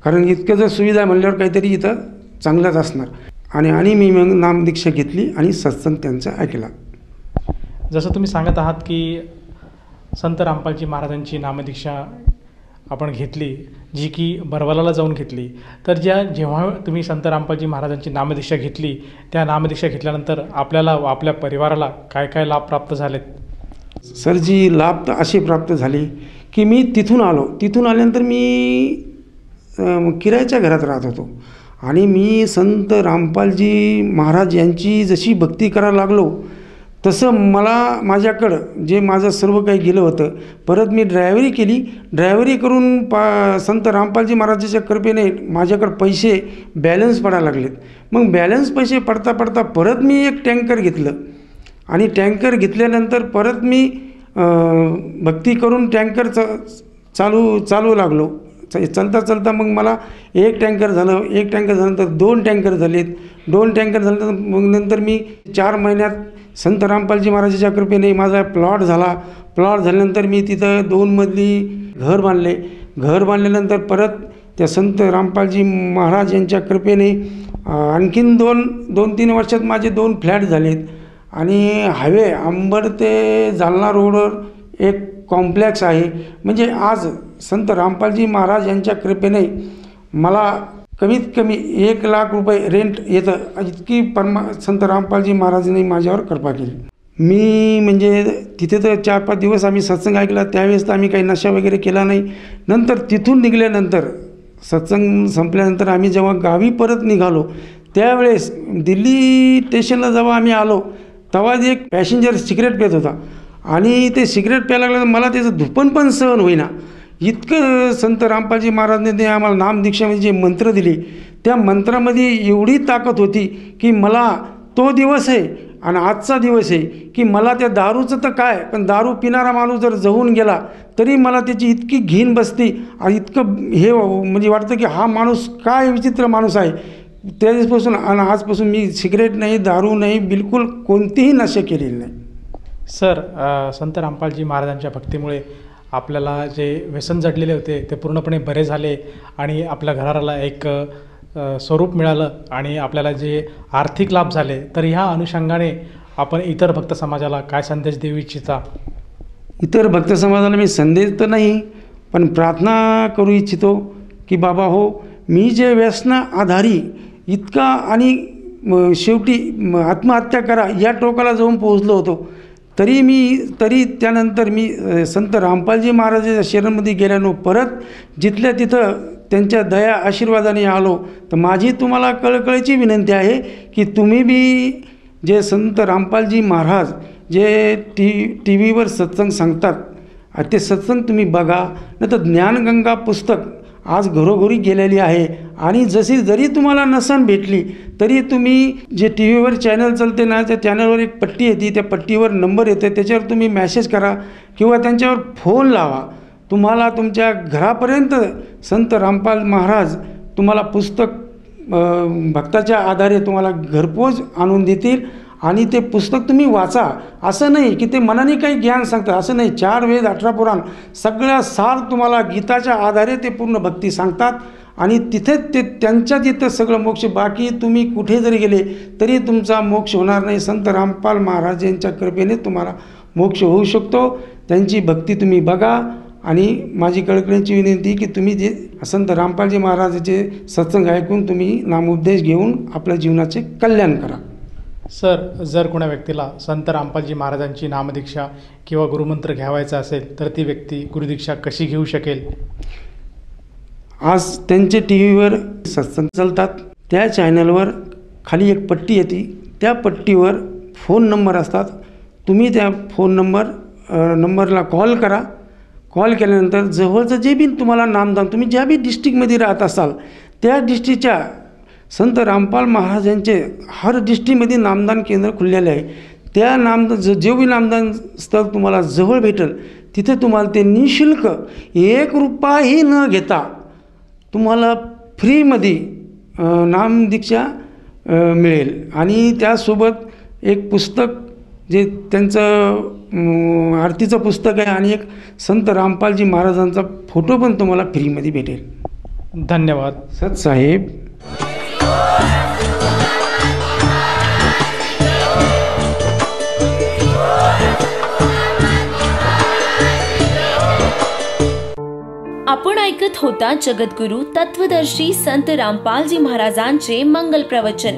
कारण इतकं जर सुविधा म्हणल्यावर काहीतरी इथं चांगलंच असणार. आणि मी मग नामदीक्षा घेतली आणि सत्संग त्यांचा ऐकला. जसं तुम्ही सांगत आहात की संत रामपालजी महाराजांची नामदीक्षा आपण घेतली, जी की बरवालाला जाऊन घेतली, तर जेव्हा तुम्ही संत रामपालजी महाराजांची नामदीक्षा घेतली, त्या नामदीक्षा घेतल्यानंतर आपल्याला आपल्या परिवाराला काय काय लाभ प्राप्त झालेत? सर जी लाभ तर असे प्राप्त झाले की मी तिथून आल्यानंतर मी किरायाच्या घरात राहत होतो आणि मी संत रामपालजी महाराज यांची जशी भक्ती करायला लागलो तसं मला माझ्याकडं जे माझं सर्व काही गेलं होतं. परत मी ड्रायव्हरी केली. ड्रायव्हरी करून संत रामपालजी महाराजांच्या कृपेने माझ्याकडं पैसे बॅलन्स पडायला लागलेत. मग बॅलन्स पैसे पडता परत मी एक टँकर घेतलं आणि टँकर घेतल्यानंतर परत मी भक्ती करून टँकर चालू लागलो. चलता चलता मग मला 1 टँकर झालं, 1 टँकर झाल्यानंतर 2 टँकर झालेत, 2 टँकर झाल्यानंतर मग नंतर मी 4 महिन्यात संत रामपालजी महाराजांच्या कृपेने माझा प्लॉट झाला. प्लॉट झाल्यानंतर मी तिथं 2 मजली घर बांधले. घर बांधल्यानंतर परत त्या संत रामपालजी महाराज यांच्या कृपेने आणखीन 2-3 वर्षात माझे 2 फ्लॅट झालेत. आणि हायवे अंबड ते जालना रोडवर एक कॉम्प्लेक्स आहे. म्हणजे आज संत रामपालजी महाराज यांच्या कृपेने मला कमीत कमी 1 लाख रुपये रेंट येतं. इतकी संत रामपालजी महाराजांनी माझ्यावर कृपा केली. मी म्हणजे तिथे तर 4-5 दिवस आम्ही सत्संग ऐकला. त्यावेळेस तर आम्ही काही नशा वगैरे केला नाही. नंतर तिथून निघाल्यानंतर सत्संग संपल्यानंतर आम्ही जेव्हा गावी परत निघालो त्यावेळेस दिल्ली स्टेशनला जेव्हा आम्ही आलो तेव्हा एक पॅसेंजर सिगरेट पित होता आणि ते सिगरेट प्यायला लागलं. मला त्याचं धुपण पण सहन होईना. इतकं संत रामपालजी महाराजांनी ते आम्हाला नामदीक्षामध्ये जे मंत्र दिले त्या मंत्रामध्ये एवढी ताकद होती की मला तो दिवस आहे आणि आजचा दिवस आहे की मला त्या दारूचं तर काय, पण दारू पिणारा माणूस जर जळून गेला तरी मला त्याची इतकी घीण बसते आणि इतकं हे म्हणजे वाटतं की हा माणूस काय विचित्र माणूस आहे. त्या दिवसापासून आणि आजपासून मी सिगरेट नाही, दारू नाही, बिलकुल कोणतीही नशा केलेली नाही. सर, संत रामपालजी महाराजांच्या भक्तीमुळे आपल्याला जे व्यसन जडलेले होते ते पूर्णपणे बरे झाले आणि आपल्या घराला एक स्वरूप मिळालं आणि आपल्याला जे आर्थिक लाभ झाले. तर ह्या अनुषंगाने आपण इतर भक्त समाजाला काय संदेश देऊ इच्छिता? इतर भक्त समाजाला मी संदेश तर नाही पण प्रार्थना करू इच्छितो की बाबा हो, मी जे व्यसन आधारी इतका आणि शेवटी आत्महत्या करा या टोकाला जाऊन पोहोचलो होतो तरी त्यानंतर मी संत रामपालजी महाराजांच्या शरणमध्ये गेल्यानो परत जिथल्या तिथं त्यांच्या दया आशीर्वादाने आलो. तर माझी तुम्हाला कळकळीची विनंती आहे की तुम्ही बी जे संत रामपालजी महाराज जे टी व्हीवर सत्संग सांगतात ते सत्संग तुम्ही बघा. नाही तर ज्ञानगंगा पुस्तक आज घरोघरी गेलेली आहे आणि जरी तुम्हाला नसन भेटली तरी तुम्ही जे टी व्हीवर चॅनल चालते ना त्या चॅनलवर एक पट्टी येते, त्या पट्टीवर नंबर येते, त्याच्यावर तुम्ही मॅसेज करा किंवा त्यांच्यावर फोन लावा. तुम्हाला तुमच्या घरापर्यंत संत रामपाल महाराज तुम्हाला पुस्तक भक्ताच्या आधारे तुम्हाला घरपोच आणून देतील आणि ते पुस्तक तुम्ही वाचा. असं नाही की ते मनाने काही ज्ञान सांगतात, असं नाही. 4 वेद 18 पुराण सगळ्या सार तुम्हाला गीताच्या आधारे ते पूर्ण भक्ती सांगतात आणि तिथे ते त्यांच्या तिथं सगळं मोक्ष. बाकी तुम्ही कुठे जरी गेले तरी तुमचा मोक्ष होणार नाही. संत रामपाल महाराज यांच्या कृपेने तुम्हाला मोक्ष होऊ शकतो. त्यांची भक्ती तुम्ही बघा आणि माझी कळकळीची विनंती की तुम्ही जे संत रामपालजी महाराजांचे सत्संग ऐकून तुम्ही नामोपदेश घेऊन आपल्या जीवनाचे कल्याण करा. सर, जर कोणा व्यक्तीला संत रामपालजी महाराजांची नामदीक्षा किंवा गुरुमंत्र घ्यावायचा असेल तर ती व्यक्ती गुरुदीक्षा कशी घेऊ शकेल? आज त्यांचे टी व्हीवर सत्संग चालतात. त्या चॅनलवर खाली एक पट्टी येते, त्या पट्टीवर फोन नंबर असतात. तुम्ही त्या फोन नंबरला कॉल करा. कॉल केल्यानंतर जवळचं जे बी तुम्हाला नामदान, तुम्ही ज्या बी डिस्ट्रिक्टमध्ये राहत असाल त्या डिस्ट्रिक्टच्या संत रामपाल महाराजांचे हर डिस्ट्रिक्टमध्ये नामदान केंद्र खुललेले आहे. त्या जे बी नामदान स्थळ तुम्हाला जवळ भेटेल तिथे तुम्हाला ते निःशुल्क 1 रुपयाही न घेता तुम्हाला फ्रीमध्ये नामदीक्षा मिळेल. आणि त्यासोबत एक पुस्तक जे त्यांचं आरतीचं पुस्तक आहे आणि एक संत रामपालजी महाराजांचा फोटो पण तुम्हाला फ्रीमध्ये भेटेल. धन्यवाद सतसाहेब. आपण ऐकत होता जगद्गुरु तत्वदर्शी संत रामपालजी महाराजांचे मंगल प्रवचन.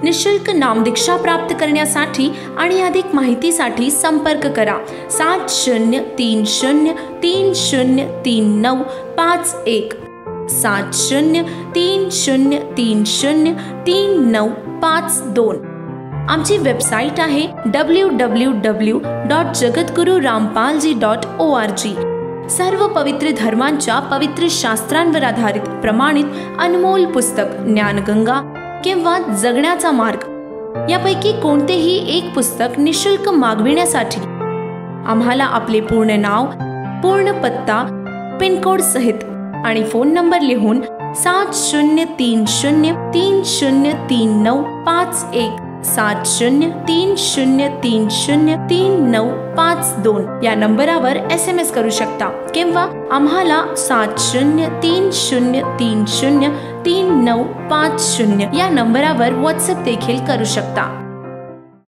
निशुल्क नामदीक्षा प्राप्त करण्यासाठी आणि अधिक माहितीसाठी संपर्क करा 7030303951 7030303952. आमची वेबसाईट आहे www.jagadgururampalji.org. सर्व पवित्र धर्मांच्या पवित्र शास्त्रांवर आधारित प्रमाणित अनमोल पुस्तक ज्ञानगंगा किंवा जगण्याचा मार्ग यापैकी कोणतेही एक पुस्तक निशुल्क मागविण्यासाठी आम्हाला आपले पूर्ण नाव, पूर्ण पत्ता, पिनकोड सहित आणि फोन नंबर लिहून 7030303951 7030303952 या नंबरावर SMS करू शकता किंवा आम्हाला 7030303950 या नंबरावर WhatsApp देखील करू शकता.